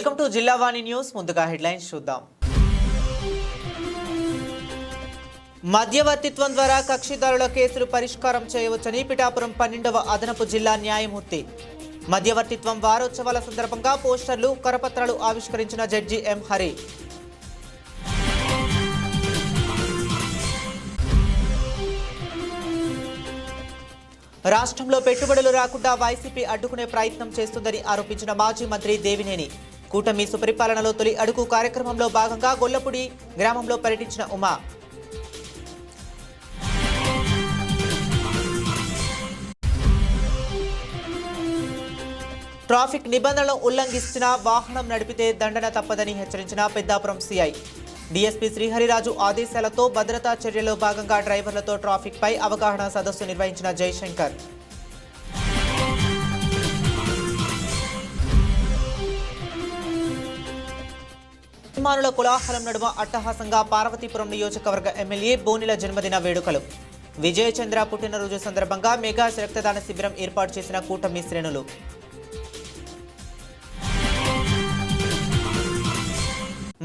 Welcome to Jillavani news. ముందుగా headlines చూద్దాం. మధ్యవర్తిత్వం ద్వారా కక్షిదారుల కేసులు పరిష్కారం చేయవచ్చని పిఠాపురం 12వ అదనపు జిల్లా న్యాయమూర్తి. మధ్యవర్తిత్వం వారోత్సవాల సందర్భంగా పోస్టర్లు, కరపత్రాలు ఆవిష్కరించిన జడ్జి ఎం హరి. రాష్ట్రంలో పెట్టుబడులు రాకుండా వైసీపీ అడ్డుకునే ప్రయత్నం చేస్తుందని ఆరోపించిన మాజీ మంత్రి దేవినేని. కూటమి సుపరిపాలనలో తొలి అడుగు కార్యక్రమంలో భాగంగా గొల్లపూడి గ్రామంలో పర్యటించిన ఉమా. ట్రాఫిక్ నిబంధనలను ఉల్లంఘించిన వాహనం నడిపితే దండన తప్పదని హెచ్చరించిన పెద్దాపురం సిఐ. డీఎస్పీ శ్రీహరిరాజు ఆదేశాలతో భద్రతా చర్యల్లో భాగంగా డ్రైవర్లతో ట్రాఫిక్ పై అవగాహన సదస్సు నిర్వహించిన జయశంకర్. అభిమానుల కోలాహలం నడుమ అట్టహాసంగా పార్వతీపురం నియోజకవర్గ ఎమ్మెల్యే బోనిల జన్మదిన వేడుకలు. విజయచంద్ర పుట్టినరోజు సందర్భంగా మెగా రక్తదాన శిబిరం ఏర్పాటు చేసిన కూటమి శ్రేణులు.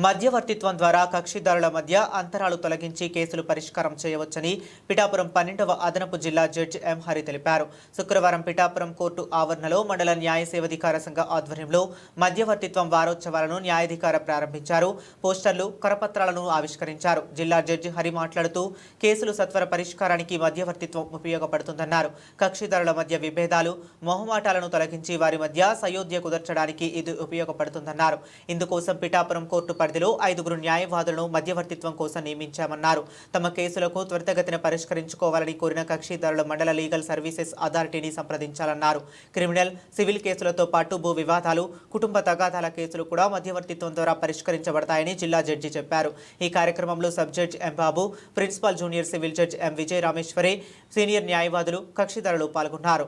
మధ్యవర్తిత్వం ద్వారా కక్షిదారుల మధ్య అంతరాలు తొలగించి కేసులు పరిష్కారం చేయవచ్చని పిఠాపురం 12వ అదనపు జిల్లా జడ్జి ఎం హరి తెలిపారు. శుక్రవారం పిఠాపురం కోర్టు ఆవరణలో మండల న్యాయ సేవాధికార సంఘ ఆధ్వర్యంలో మధ్యవర్తిత్వం వారోత్సవాలను న్యాయాధికార ప్రారంభించారు. పోస్టర్లు, కరపత్రాలను ఆవిష్కరించారు. జిల్లా జడ్జి హరి మాట్లాడుతూ కేసులు సత్వర పరిష్కారానికి మధ్యవర్తిత్వం ఉపయోగపడుతుందన్నారు. కక్షిదారుల మధ్య విభేదాలు, మొహమాటాలను తొలగించి వారి మధ్య సయోధ్య కుదర్చడానికి ఇది ఉపయోగపడుతుందన్నారు. ఇందుకోసం పిఠాపురం కోర్టు పరిధిలో 5 న్యాయవాదులను మధ్యవర్తిత్వం కోసం నియమించామన్నారు. తమ కేసులకు త్వరితగతిన పరిష్కరించుకోవాలని కోరిన కక్షిదారుల మండల లీగల్ సర్వీసెస్ అథారిటీని సంప్రదించాలన్నారు. క్రిమినల్, సివిల్ కేసులతో పాటు భూ వివాదాలు, కుటుంబ తగాదాల కేసులు కూడా మధ్యవర్తిత్వం ద్వారా పరిష్కరించబడతాయని జిల్లా జడ్జి చెప్పారు. ఈ కార్యక్రమంలో sub judge M Babu, principal junior civil judge M Vijaya Rameshwari, senior న్యాయవాదులు, కక్షిదారులు పాల్గొన్నారు.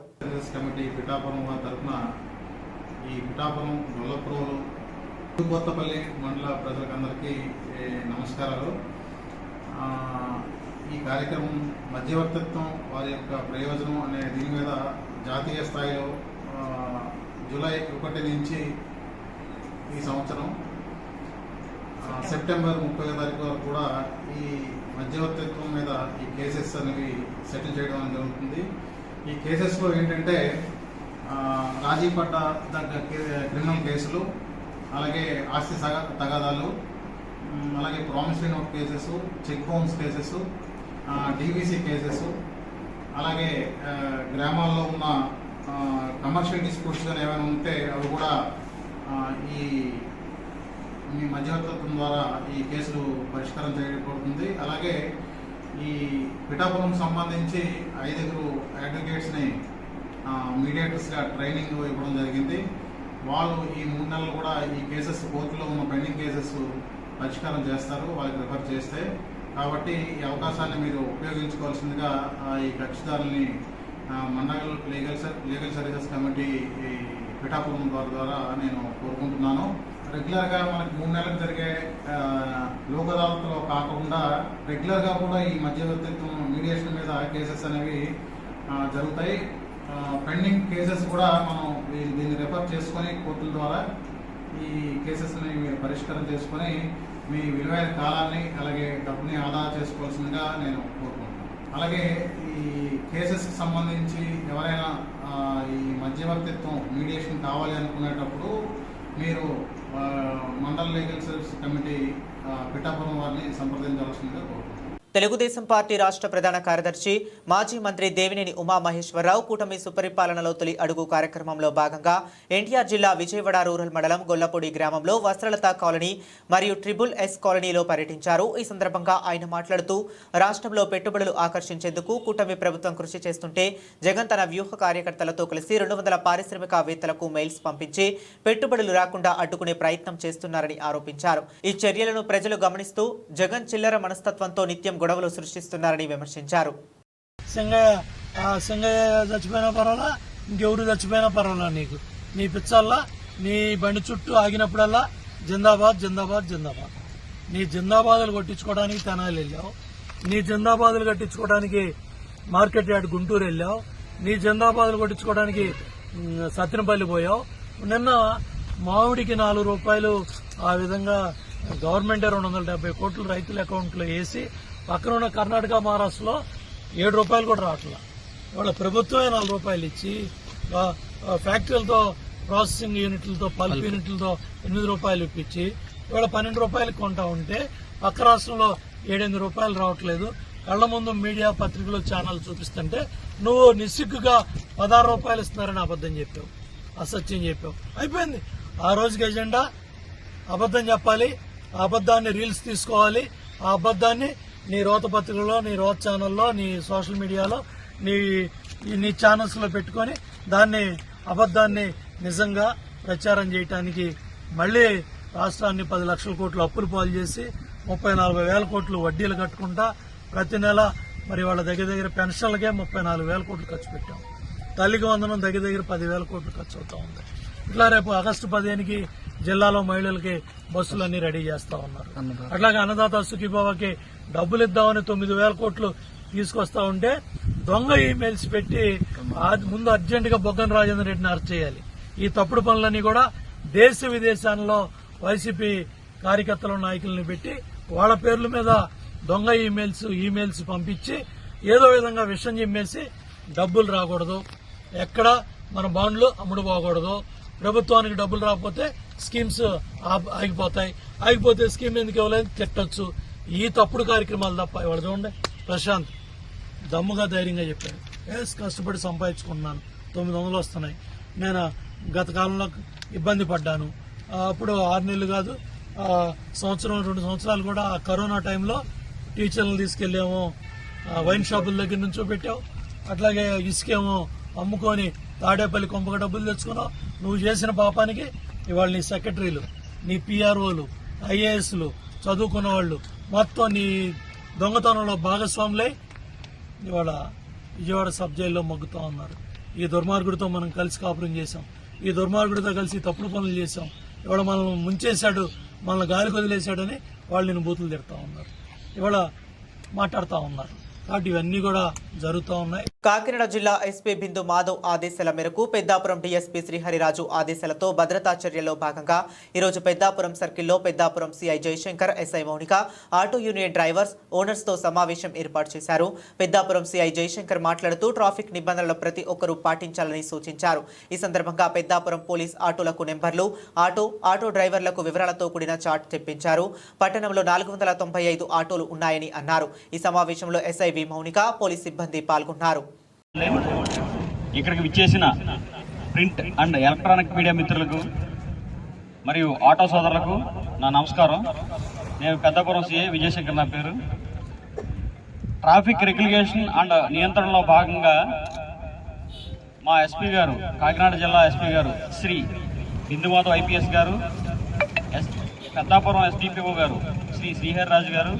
కొత్తపల్లి మండల ప్రజలకందరికీ నమస్కారాలు. ఈ కార్యక్రమం మధ్యవర్తిత్వం వారి యొక్క ప్రయోజనం అనే దీని మీద జాతీయ స్థాయిలో జూలై 1 నుంచి ఈ సంవత్సరం సెప్టెంబర్ 30 తారీఖు వరకు కూడా ఈ మధ్యవర్తిత్వం మీద ఈ కేసెస్ అనేవి సెటిల్ చేయడం జరుగుతుంది. ఈ కేసెస్లో ఏంటంటే రాజీ పడ్డ క్రిమినల్ కేసులు, అలాగే ఆస్తి తగాదాలు, అలాగే promissory note cases, cheque bounce cases, DVC cases, అలాగే గ్రామాల్లో ఉన్న కమర్షియల్ డిస్ప్యూట్స్ కానీ ఏమైనా ఉంటే అవి కూడా ఈ మధ్యవర్తిత్వం ద్వారా ఈ కేసులు పరిష్కారం చేయబడుతుంది. అలాగే ఈ పిఠాపురం సంబంధించి 5 అడ్వకేట్స్ని మీడియేటర్స్గా ట్రైనింగ్ ఇవ్వడం జరిగింది. వాళ్ళు ఈ 3 నెలలు కూడా ఈ కేసెస్ కోర్టులో ఉన్న పెండింగ్ కేసెస్ పరిష్కారం చేస్తారు వాళ్ళకి రిఫర్ చేస్తే. కాబట్టి ఈ అవకాశాన్ని మీరు ఉపయోగించుకోవాల్సిందిగా ఈ కక్షిదారుల్ని mandal legal services committee Pithapuram ద్వారా నేను కోరుకుంటున్నాను. రెగ్యులర్గా మనకి 3 నెలలకు జరిగే లోక్ అదాలత్లో కాకుండా రెగ్యులర్గా కూడా ఈ మధ్యవర్తిత్వం మీడియేషన్ మీద కేసెస్ అనేవి జరుగుతాయి. పెండింగ్ కేసెస్ కూడా మనం దీన్ని రెఫర్ చేసుకొని కోర్టుల ద్వారా ఈ కేసెస్ని మీరు పరిష్కారం చేసుకొని మీ విలువైన కాలాన్ని అలాగే డబ్బుని ఆదా చేసుకోవాల్సిందిగా నేను కోరుకుంటున్నాను. అలాగే ఈ కేసెస్కి సంబంధించి ఎవరైనా ఈ మధ్యవర్తిత్వం మీడియేషన్ కావాలి అనుకునేటప్పుడు మీరు mandal legal service committee Pithapuram వారిని సంప్రదించాల్సిందిగా కోరుకుంటున్నాను. తెలుగుదేశం పార్టీ రాష్ట్ర ప్రధాన కార్యదర్శి, మాజీ మంత్రి దేవినేని ఉమామహేశ్వరరావు కూటమి సుపరిపాలనలో తొలి అడుగు కార్యక్రమంలో భాగంగా ఎన్టీఆర్ జిల్లా విజయవాడ రూరల్ మండలం గొల్లపూడి గ్రామంలో వస్త్రలత కాలనీ మరియు SSS కాలనీలో పర్యటించారు. ఈ సందర్భంగా ఆయన మాట్లాడుతూ రాష్ట్రంలో పెట్టుబడులు ఆకర్షించేందుకు కూటమి ప్రభుత్వం కృషి చేస్తుంటే జగన్ తన వ్యూహ కార్యకర్తలతో కలిసి 200 పారిశ్రామికవేత్తలకు మెయిల్స్ పంపించి పెట్టుబడులు రాకుండా అడ్డుకునే ప్రయత్నం చేస్తున్నారని ఆరోపించారు. ఈ చర్యలను ప్రజలు గమనిస్తూ జగన్ చిల్లర మనస్తత్వంతో నిత్యం గొడవలు సృష్టిస్తున్నారని విమర్శించారు. సింగయ్య చచ్చిపోయినా పర్వాలా, ఇంకెవరు చచ్చిపోయినా పర్వాలా, నీకు నీ పిచ్చల్లా నీ బండి చుట్టూ ఆగినప్పుడల్లా జిందాబాద్ జిందాబాద్ జిందాబాద్. నీ జిందాబాదులు కొట్టించుకోవడానికి తెనాలి వెళ్ళావు, నీ జిందాబాదులు కట్టించుకోవడానికి మార్కెట్ యార్డ్ గుంటూరు వెళ్ళావు, నీ జిందాబాదులు కొట్టించుకోవడానికి సత్యనపల్లి పోయావు. నిన్న మామిడికి 4 రూపాయలు ఆ విధంగా గవర్నమెంటే 270 కోట్లు రైతుల అకౌంట్లో వేసి పక్కన ఉన్న కర్ణాటక మహారాష్ట్రలో 7 రూపాయలు కూడా రావట్లా. ఇవాళ ప్రభుత్వమే 4 రూపాయలు ఇచ్చి ఫ్యాక్టరీలతో ప్రాసెసింగ్ యూనిట్లతో పల్ప్ యూనిట్లతో 8 రూపాయలు ఇప్పించి ఇవాళ 12 రూపాయలు కొంటా ఉంటే పక్క రాష్ట్రంలో 7-8 రూపాయలు రావట్లేదు. కళ్ల ముందు మీడియా పత్రికలు ఛానల్ చూపిస్తుంటే నువ్వు నిస్సిగ్గుగా 16 రూపాయలు ఇస్తున్నారని అబద్ధం చెప్పావు, అసత్యం చెప్పావు. అయిపోయింది. ఆ రోజుకి ఎజెండా అబద్ధం చెప్పాలి, ఆ అబద్ధాన్ని రీల్స్ తీసుకోవాలి, ఆ అబద్ధాన్ని నీ రోత పత్రికలో, నీ రోత ఛానల్లో, నీ సోషల్ మీడియాలో, నీ ఛానల్స్ లో పెట్టుకొని దాన్ని అబద్ధాన్ని నిజంగా ప్రచారం చేయడానికి మళ్లీ రాష్ట్రాన్ని 10 లక్షల కోట్లు అప్పులు పాలు చేసి 30-40 వేల కోట్లు వడ్డీలు కట్టుకుంటా ప్రతి నెల మరి వాళ్ళ దగ్గర పెన్షన్లకే 34 వేల కోట్లు ఖర్చు పెట్టాం. తల్లికి వందనం దగ్గర 10,000 కోట్లు ఖర్చు అవుతా ఉంది. ఇట్లా రేపు ఆగస్టు 15కి జిల్లాలో మహిళలకి బస్సులన్నీ రెడీ చేస్తా ఉన్నారు. అట్లాగే అన్నదాత సుఖీభావకి డబ్బులు ఇద్దామని 9,000 కోట్లు తీసుకొస్తా ఉంటే దొంగ ఈమెయిల్స్ పెట్టి ముందు అర్జెంటుగా బొగ్గన రాజేంద్ర రెడ్డిని అరెస్ట్ చేయాలి. ఈ తప్పుడు పనులన్నీ కూడా దేశ విదేశాల్లో వైసీపీ కార్యకర్తల నాయకుల్ని పెట్టి వాళ్ళ పేర్ల మీద దొంగ ఈమెయిల్స్ పంపించి ఏదో విధంగా విషయం చిమ్మేసి డబ్బులు రాకూడదు, ఎక్కడ మన బాండ్లు అమ్ముడు పోకూడదు, ప్రభుత్వానికి డబ్బులు రాకపోతే స్కీమ్స్ ఆగిపోతే స్కీమ్ ఎందుకు ఇవ్వలేదు తిట్టొచ్చు. ఈ తప్పుడు కార్యక్రమాలు తప్ప ఇవాళ చూడండి ప్రశాంత్ దమ్ముగా ధైర్యంగా చెప్పాడు, కష్టపడి సంపాదించుకున్నాను, 900 వస్తున్నాయి. నేను గత కాలంలో ఇబ్బంది పడ్డాను. అప్పుడు 6 నెలలు కాదు, సంవత్సరం 2 సంవత్సరాలు కూడా కరోనా టైంలో టీచర్లను తీసుకెళ్లేమో వైన్ షాపుల దగ్గర నుంచో పెట్టావు. అట్లాగే ఇసుకేమో అమ్ముకొని తాడేపల్లి కొంపక డబ్బులు తెచ్చుకున్నావు. నువ్వు చేసిన పాపానికి ఇవాళ నీ సెక్రటరీలు, నీ పిఆర్ఓలు, ఐఏఎస్లు, చదువుకున్న వాళ్ళు మొత్తం నీ దొంగతనంలో భాగస్వాములై ఇవాళ విజయవాడ సబ్ జైల్లో మగ్గుతా ఉన్నారు. ఈ దుర్మార్గుడితో మనం కలిసి కాపురం చేశాం, ఈ దుర్మార్గుడితో కలిసి తప్పుడు పనులు చేశాం. ఇవాళ మనల్ని ముంచేశాడు, మనల్ని గాలికి వదిలేశాడని వాళ్ళు నేను బూతులు తిడతా ఉన్నారు, ఇవాళ మాట్లాడుతూ ఉన్నారు. కాబట్టి ఇవన్నీ కూడా జరుగుతూ ఉన్నాయి. కాకినాడ జిల్లా ఎస్పీ బిందు మాధవ్ ఆదేశాల మేరకు పెద్దాపురం డీఎస్పీ శ్రీహరిరాజు ఆదేశాలతో భద్రతా చర్యల్లో భాగంగా ఈరోజు పెద్దాపురం సర్కిల్లో Peddapuram CI Jayashankar, SI Mounika, auto union drivers owners తో సమావేశం ఏర్పాటు చేశారు. పెద్దాపురం సిఐ జయశంకర్ మాట్లాడుతూ ట్రాఫిక్ నిబంధనలు ప్రతి ఒక్కరూ పాటించాలని సూచించారు. ఈ సందర్భంగా పెద్దాపురం పోలీస్ ఆటోలకు నెంబర్లు, ఆటో డ్రైవర్లకు వివరాలతో కూడిన చార్ట్ తెప్పించారు. పట్టణంలో 495 ఆటోలు ఉన్నాయని అన్నారు. ఈ సమావేశంలో ఎస్ఐ వి మౌనిక, పోలీస్ సిబ్బంది పాల్గొన్నారు. ఇక్కడికి విచ్చేసిన ప్రింట్ అండ్ ఎలక్ట్రానిక్ మీడియా మిత్రులకు మరియు ఆటో సోదరులకు నా నమస్కారం. నేను పెద్దాపురం సిఐ విజయశంకర్ నా పేరు. ట్రాఫిక్ రెగ్యులేషన్ అండ్ నియంత్రణలో భాగంగా మా ఎస్పీ గారు, కాకినాడ జిల్లా ఎస్పీ గారు శ్రీ బిందుమాధవ్ ఐపీఎస్ గారు, పెద్దాపురం ఎస్డిపిఓ గారు శ్రీ శ్రీహరిరాజు గారు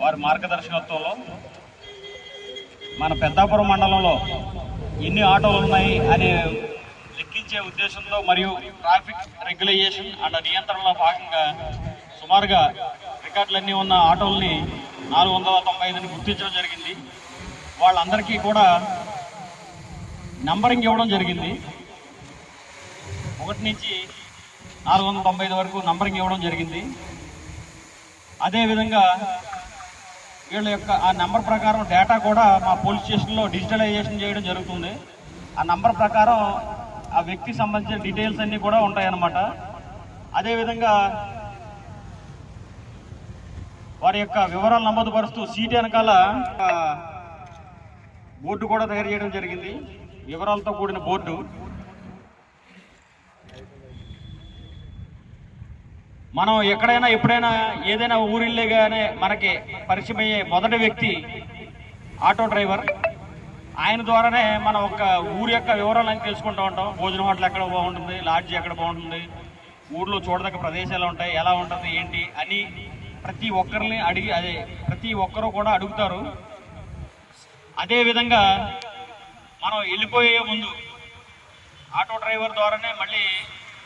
వారి మార్గదర్శకత్వంలో మన పెద్దాపురం మండలంలో ఎన్ని ఆటోలు ఉన్నాయి అనే లెక్కించే ఉద్దేశంతో మరియు ట్రాఫిక్ రెగ్యులేషన్ అండ్ నియంత్రణలో భాగంగా సుమారుగా రికార్డులన్నీ ఉన్న ఆటోల్ని 495ని గుర్తించడం జరిగింది. వాళ్ళందరికీ కూడా నంబరింగ్ ఇవ్వడం జరిగింది. 1 నుంచి 495 వరకు నంబరింగ్ ఇవ్వడం జరిగింది. అదేవిధంగా వీళ్ళ యొక్క ఆ నెంబర్ ప్రకారం డేటా కూడా మా పోలీస్ స్టేషన్లో డిజిటలైజేషన్ చేయడం జరుగుతుంది. ఆ నంబర్ ప్రకారం ఆ వ్యక్తికి సంబంధించిన డీటెయిల్స్ అన్నీ కూడా ఉంటాయన్నమాట. అదేవిధంగా వారి యొక్క వివరాలు నమోదుపరుస్తూ సీట్ వెనకాల బోర్డు కూడా తయారు చేయడం జరిగింది, వివరాలతో కూడిన బోర్డు. మనం ఎక్కడైనా ఎప్పుడైనా ఏదైనా ఊరిల్లేగానే మనకి పరిచయం అయ్యే మొదటి వ్యక్తి ఆటో డ్రైవర్. ఆయన ద్వారానే మనం ఒక ఊరి యొక్క వివరాలను తెలుసుకుంటూ ఉంటాం. భోజనం హోటల్ ఎక్కడ బాగుంటుంది, లాడ్జ్ ఎక్కడ బాగుంటుంది, ఊర్లో చూడదగ్గ ప్రదేశాలు ఉంటాయి, ఎలా ఉంటుంది ఏంటి అని ప్రతి ఒక్కరిని ప్రతి ఒక్కరూ కూడా అడుగుతారు. అదేవిధంగా మనం వెళ్ళిపోయే ముందు ఆటో డ్రైవర్ ద్వారానే మళ్ళీ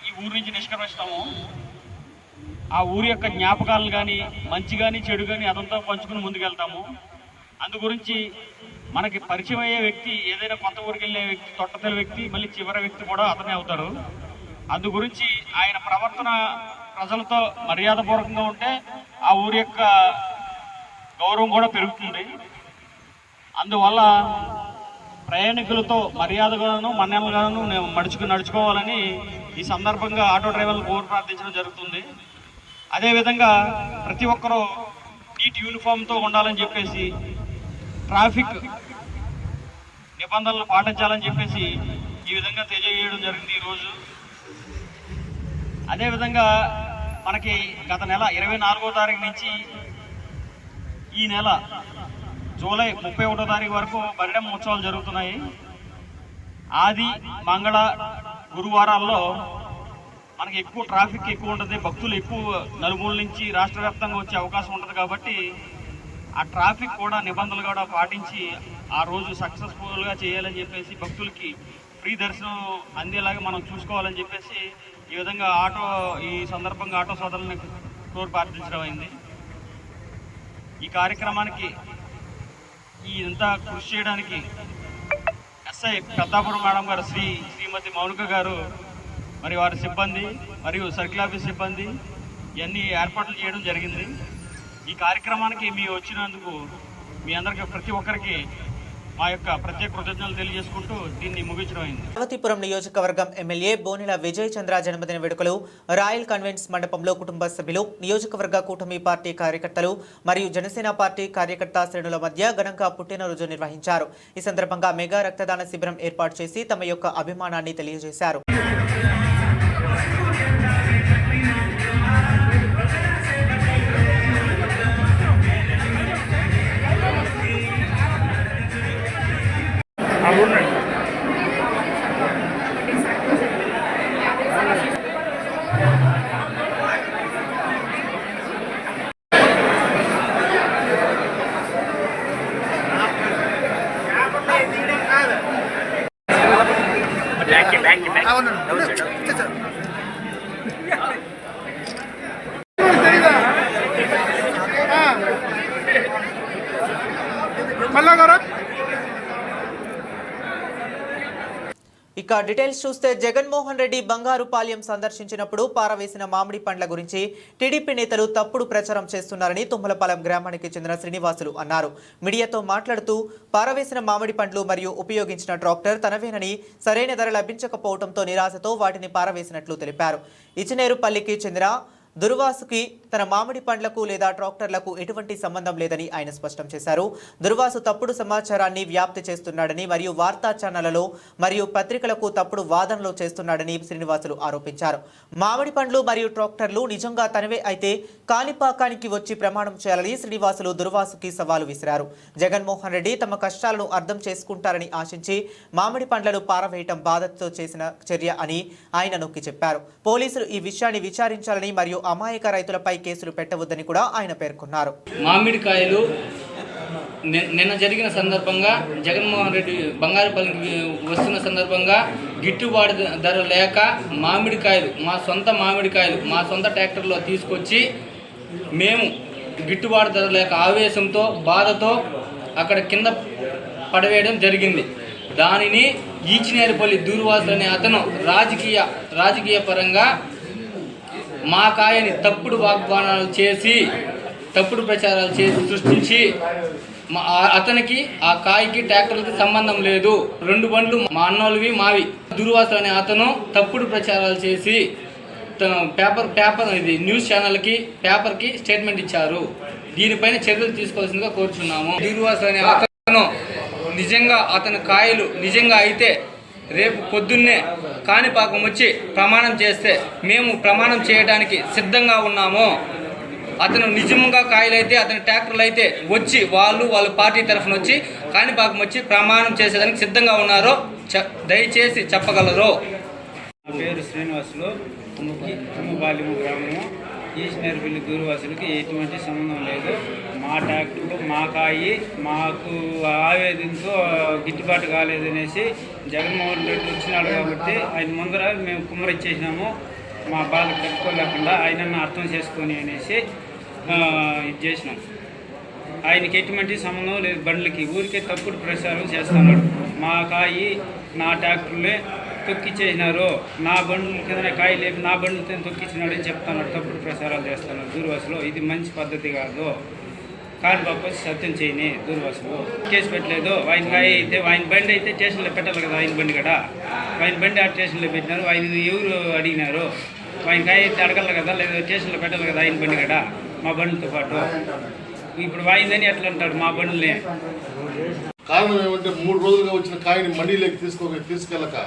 ఈ ఊరి నుంచి నిష్క్రమిస్తాము. ఆ ఊరి యొక్క జ్ఞాపకాలను కానీ మంచి కానీ చెడు కానీ అదంతా పంచుకుని ముందుకెళ్తాము. అందు గురించి మనకి పరిచయం అయ్యే వ్యక్తి ఏదైనా కొత్త ఊరికి వెళ్ళే వ్యక్తి, తొట్టతెలి వ్యక్తి, మళ్ళీ చివరి వ్యక్తి కూడా అతనే అవుతారు. అందు గురించి ఆయన ప్రవర్తన ప్రజలతో మర్యాదపూర్వకంగా ఉంటే ఆ ఊరి యొక్క గౌరవం కూడా పెరుగుతుంది. అందువల్ల ప్రయాణికులతో మర్యాదగాను మన్నెలగాను నడుచుకోవాలని ఈ సందర్భంగా ఆటో డ్రైవర్లు కోరి ప్రార్థించడం జరుగుతుంది. అదేవిధంగా ప్రతి ఒక్కరూ నీట్ యూనిఫామ్తో ఉండాలని చెప్పేసి, ట్రాఫిక్ నిబంధనలు పాటించాలని చెప్పేసి ఈ విధంగా తెలియజేయడం జరిగింది ఈరోజు. అదేవిధంగా మనకి గత నెల 24వ తారీఖు నుంచి ఈ నెల జూలై 31వ తారీఖు వరకు బరిడెమ్మ ఉత్సవాలు జరుగుతున్నాయి. ఆది మంగళ గురువారాల్లో మనకి ఎక్కువ ట్రాఫిక్ ఎక్కువ ఉంటుంది, భక్తులు ఎక్కువ నలుమూల నుంచి రాష్ట్ర వ్యాప్తంగా వచ్చే అవకాశం ఉంటుంది. కాబట్టి ఆ ట్రాఫిక్ కూడా నిబంధనలు కూడా పాటించి ఆ రోజు సక్సెస్ఫుల్గా చేయాలని చెప్పేసి, భక్తులకి ఫ్రీ దర్శనం అందేలాగా మనం చూసుకోవాలని చెప్పేసి ఈ విధంగా ఈ సందర్భంగా ఆటో సోదరులని కోరి ప్రార్థించడం అయింది. ఈ కార్యక్రమానికి ఇంత కృషి చేయడానికి ఎస్ఐ పెద్దాపురం మేడం గారు, శ్రీమతి మౌనిక గారు, మరి వారి సిబ్బంది మరియు సర్కిల్ ఆఫీస్ సిబ్బంది ఇవన్నీ ఏర్పాట్లు చేయడం జరిగింది. ఈ కార్యక్రమానికి మీరు వచ్చినందుకు మీ అందరికీ ప్రతి ఒక్కరికి మా యొక్క ప్రత్యేక కృతజ్ఞతలు తెలియజేసుకుంటూ దీన్ని ముగించడం అయింది. పార్వతీపురం నియోజకవర్గం ఎమ్మెల్యే బోనెల విజయ్ చంద్ర జన్మదిన వేడుకలు రాయల్ కన్వెంట్స్ మండపంలో కుటుంబ సభ్యులు, నియోజకవర్గ కూటమి పార్టీ కార్యకర్తలు మరియు జనసేన పార్టీ కార్యకర్త శ్రేణుల మధ్య ఘనంగా పుట్టినరోజు నిర్వహించారు. ఈ సందర్భంగా మెగా రక్తదాన శిబిరం ఏర్పాటు చేసి తమ యొక్క అభిమానాన్ని తెలియజేశారు. ఇక డీటెయిల్స్ చూస్తే జగన్మోహన్ రెడ్డి బంగారుపాలెం సందర్శించినప్పుడు పారవేసిన మామిడి పండ్ల గురించి టీడీపీ నేతలు తప్పుడు ప్రచారం చేస్తున్నారని తుమ్మలపాలెం గ్రామానికి చెందిన శ్రీనివాసులు అన్నారు. మీడియాతో మాట్లాడుతూ పారవేసిన మామిడి పండ్లు మరియు ఉపయోగించిన ట్రాక్టర్ తనవేనని, సరైన ధర లభించకపోవడంతో నిరాశతో వాటిని పారవేసినట్లు తెలిపారు. ఇచినేరుపల్లికి చెందిన దుర్వాసుకి తన మామిడి పండ్లకు లేదా ట్రాక్టర్లకు ఎటువంటి సంబంధం లేదని ఆయన స్పష్టం చేశారు. దుర్వాసు తప్పుడు సమాచారాన్ని వ్యాప్తి చేస్తున్నాడని మరియు వార్తా ఛానళ్లలో మరియు పత్రికలకు తప్పుడు వాదనలు చేస్తున్నాడని శ్రీనివాసులు ఆరోపించారు. మామిడి పండ్లు మరియు ట్రాక్టర్లు నిజంగా తనవే అయితే కాణిపాకానికి వచ్చి ప్రమాణం చేయాలని శ్రీనివాసులు దుర్వాసుకి సవాలు విసిరారు. జగన్మోహన్ రెడ్డి తమ కష్టాలను అర్థం చేసుకుంటారని ఆశించి మామిడి పండ్లను పారవేయటం బాధతో చేసిన చర్య అని ఆయన నొక్కి చెప్పారు. పోలీసులు ఈ విషయాన్ని విచారించాలని మరియు అమాయక రైతులపై కేసులు పెట్టవద్దని కూడా ఆయన పేర్కొన్నారు. మామిడికాయలు నిన్న జరిగిన సందర్భంగా జగన్మోహన్ రెడ్డి బంగారుపల్లికి వస్తున్న సందర్భంగా గిట్టుబాటు ధర లేక మామిడికాయలు, మా సొంత ట్రాక్టర్లో తీసుకొచ్చి మేము గిట్టుబాటు ధర లేక ఆవేశంతో బాధతో అక్కడ కింద పడవేయడం జరిగింది. దానిని ఈచినేరుపల్లి దూర్వాసు అనే అతను రాజకీయ పరంగా మా కాయని తప్పుడు వాగ్దానాలు చేసి, తప్పుడు ప్రచారాలు చేసి సృష్టించి అతనికి ఆ కాయకి ట్రాక్టర్లకి సంబంధం లేదు, 2 బండ్లు మా అన్నోళ్ళవి మావి. దుర్వాసు అనే అతను తప్పుడు ప్రచారాలు చేసి పేపర్ ఇది న్యూస్ ఛానల్కి పేపర్కి స్టేట్మెంట్ ఇచ్చారు. దీనిపైన చర్యలు తీసుకోవాల్సిందిగా కోరుచున్నాము. దుర్వాసు అనే అతను నిజంగా అతని కాయలు నిజంగా అయితే రేపు పొద్దున్నే కాణిపాకం వచ్చి ప్రమాణం చేస్తే మేము ప్రమాణం చేయడానికి సిద్ధంగా ఉన్నాము. అతను నిజంగా కాయలైతే, అతని ట్రాక్టర్లు అయితే వచ్చి వాళ్ళ పార్టీ తరఫున వచ్చి కాణిపాకం వచ్చి ప్రమాణం చేసేదానికి సిద్ధంగా ఉన్నారో దయచేసి చెప్పగలరు. నా పేరు శ్రీనివాసులు, తుమ్మపాలెం గ్రామము. ఈచినేరుపల్లి దూర్వాసులకి ఎటువంటి సంబంధం లేదు. మా ట్రాక్టర్లు మా కాయి మాకు ఆవేదనతో గిట్టుబాటు కాలేదనేసి జగన్మోహన్ రెడ్డి వచ్చినాడు కాబట్టి ఆయన ముందర మేము కుమ్మరిచ్చేసినాము. మా బాధ పెట్టుకోలేకుండా ఆయనను అర్థం చేసుకొని అనేసి ఇది చేసినాం. ఆయనకి ఎటువంటి సంబంధం లేదు. బండ్లకి ఊరికే తప్పుడు ప్రచారం చేస్తున్నాడు. మా కాయి నా ట్రాక్టర్లే తొక్కిచ్చేసినారు, నా బండ్ల కిందనే కాయ లేపి నా బండ్లతో తొక్కిచ్చినాడు అని చెప్తున్నారు, తప్పుడు ప్రచారాలు చేస్తున్నారు దూర్వాసులు. ఇది మంచి పద్ధతి కాదు. కానిపాప సత్యం చేయని దూర్వాసులు కేసు పెట్టలేదు. ఆయన కాయ అయితే ఆయన బండి అయితే స్టేషన్లో పెట్టాలి కదా, ఆయన బండి కూడా ఆయన బండి ఆ స్టేషన్లో పెట్టినారు. ఆయన ఎవరు అడిగినారు, ఆయన కాయ అయితే అడగల కదా, లేదా స్టేషన్లో పెట్టాలి కదా ఆయన బండి కూడా మా బండితో పాటు. ఇప్పుడు వాయిందని ఎట్లా అంటాడు మా బండ్లే. కారణం ఏమంటే 3 రోజులుగా వచ్చిన కాయని మండీలోకి తీసుకెళ్ళక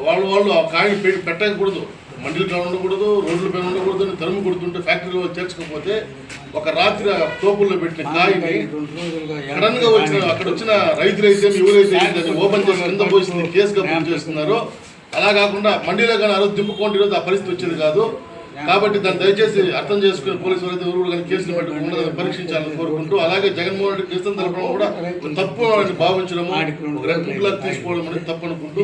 వాళ్ళు ఆ కాయని పెట్టకూడదు, మండీల పైన ఉండకూడదు, రోడ్ల పైన ఉండకూడదు అని తరుము కొడుతుంటే ఫ్యాక్టరీలో చేర్చకపోతే ఒక రాత్రి తోపుల్లో పెట్టిన కాయని సడన్ గా అక్కడ వచ్చిన రైతులైతే ఎవరైతే ఓపెన్ చేసి కింద పోసి కేసుగా బుక్ చేస్తున్నారో అలా కాకుండా మండీలో కానీ ఆ రోజు దింపుకోండి, ఈరోజు ఆ పరిస్థితి వచ్చేది కాదు. కాబట్టి దాన్ని దయచేసి అర్థం చేసుకుని పోలీసు వారైతే ఎవరు కానీ కేసులు పెట్టి ఉండదని పరీక్షించాలని కోరుకుంటూ, అలాగే జగన్మోహన్ రెడ్డి కేసులు తెలపడం కూడా తప్పు అని భావించడము, తీసుకోవడం అనేది తప్పు అనుకుంటూ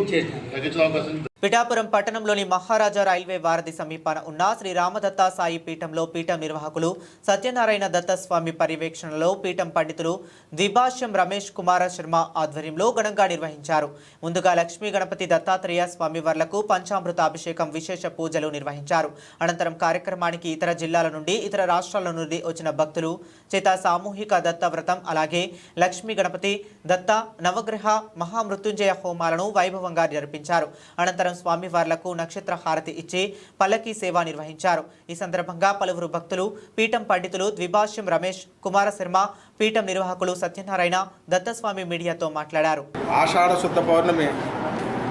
నాకు అవకాశం. పిఠాపురం పట్టణంలోని మహారాజా రైల్వే వారధి సమీపాన ఉన్న శ్రీ రామదత్త సాయి పీఠంలో పీఠం నిర్వాహకులు సత్యనారాయణ దత్తస్వామి పర్యవేక్షణలో పీఠం పండితులు ద్విభాష్యం రమేష్ కుమార శర్మ ఆధ్వర్యంలో ఘనంగా నిర్వహించారు. ముందుగా లక్ష్మీ గణపతి దత్తాత్రేయ స్వామి వార్లకు పంచామృత అభిషేకం విశేష పూజలు నిర్వహించారు. అనంతరం కార్యక్రమానికి ఇతర జిల్లాల నుండి ఇతర రాష్ట్రాల నుండి వచ్చిన భక్తులు చేత సామూహిక దత్త వ్రతం అలాగే లక్ష్మీ గణపతి దత్త నవగ్రహ మహామృత్యుంజయ హోమాలను వైభవంగా జరిపించారు. అనంతరం స్వామివార్లకు నక్షత్ర హారతి ఇచ్చి పల్లకీ సేవ నిర్వహించారు. ఈ సందర్భంగా పలువురు భక్తులు పీఠం పండితులు ద్విభాష్యం రమేష్ కుమార శర్మ పీఠం నిర్వాహకులు సత్యనారాయణ దత్తస్వామి మీడియాతో మాట్లాడారు. ఆషాఢ శుద్ధ పౌర్ణమి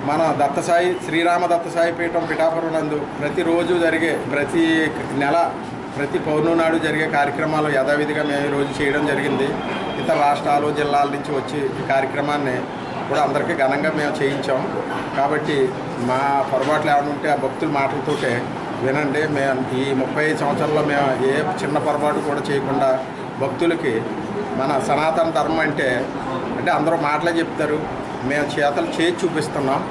మన దత్తసాయి శ్రీరామ దత్తసాయి పీఠం పిఠాపురం నందు ప్రతిరోజు జరిగే ప్రతి పౌర్ణమి నాడు జరిగే కార్యక్రమాలు యథావిధిగా మేము ఈరోజు చేయడం జరిగింది. ఇతర రాష్ట్రాలు జిల్లాల నుంచి వచ్చి ఈ కార్యక్రమాన్ని కూడా అందరికీ ఘనంగా మేము చేయించాం. కాబట్టి మా పొరపాట్లు ఏమైనా ఉంటే ఆ భక్తుల మాటలతోటే వినండి. మేము ఈ 35 సంవత్సరాల్లో మేము ఏ చిన్న పొరపాటు కూడా చేయకుండా భక్తులకి మన సనాతన ధర్మం అంటే అందరూ మాటలే చెప్తారు, మేము చేతలు చేసి చూపిస్తున్నాం.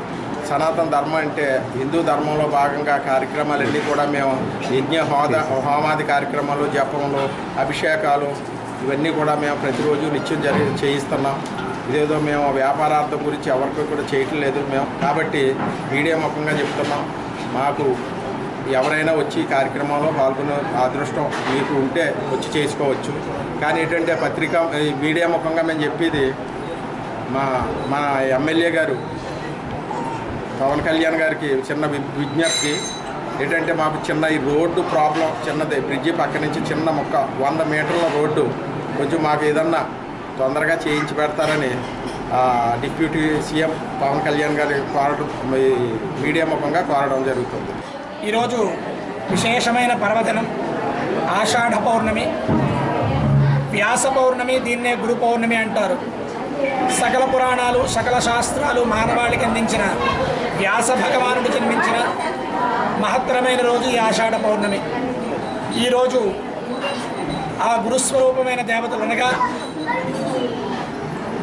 సనాతన ధర్మం అంటే హిందూ ధర్మంలో భాగంగా కార్యక్రమాలన్నీ కూడా మేము యజ్ఞ హోమాది కార్యక్రమాలు, జపములు, అభిషేకాలు ఇవన్నీ కూడా మేము ప్రతిరోజు నిత్యం చేయిస్తున్నాం. ఇదేదో మేము వ్యాపారార్థం గురించి ఎవరికి కూడా చేయటం లేదు మేము. కాబట్టి మీడియా ముఖంగా చెప్తున్నాం, మాకు ఎవరైనా వచ్చి కార్యక్రమంలో పాల్గొనే అదృష్టం మీకు ఉంటే వచ్చి చేసుకోవచ్చు. కానీ ఏంటంటే మీడియా ముఖంగా మేము చెప్పేది మా ఎమ్మెల్యే గారు పవన్ కళ్యాణ్ గారికి చిన్న విజ్ఞప్తి ఏంటంటే, మాకు చిన్న ఈ రోడ్డు ప్రాబ్లం చిన్నది, బ్రిడ్జి పక్క నుంచి చిన్న 100 మీటర్ల రోడ్డు కొంచెం మాకు ఏదన్నా తొందరగా చేయించి పెడతారని డిప్యూటీ సీఎం పవన్ కళ్యాణ్ గారి మీడియా ముఖంగా కోరడం జరుగుతుంది. ఈరోజు విశేషమైన పర్వదినం ఆషాఢ పౌర్ణమి, వ్యాస పౌర్ణమి, దీన్నే గురు పౌర్ణమి అంటారు. సకల పురాణాలు సకల శాస్త్రాలు మానవాళికి అందించిన వ్యాస భగవానుడు జన్మించిన మహత్తరమైన రోజు ఈ ఆషాఢ పౌర్ణమి. ఈరోజు ఆ గురుస్వరూపమైన దేవతలు అనగా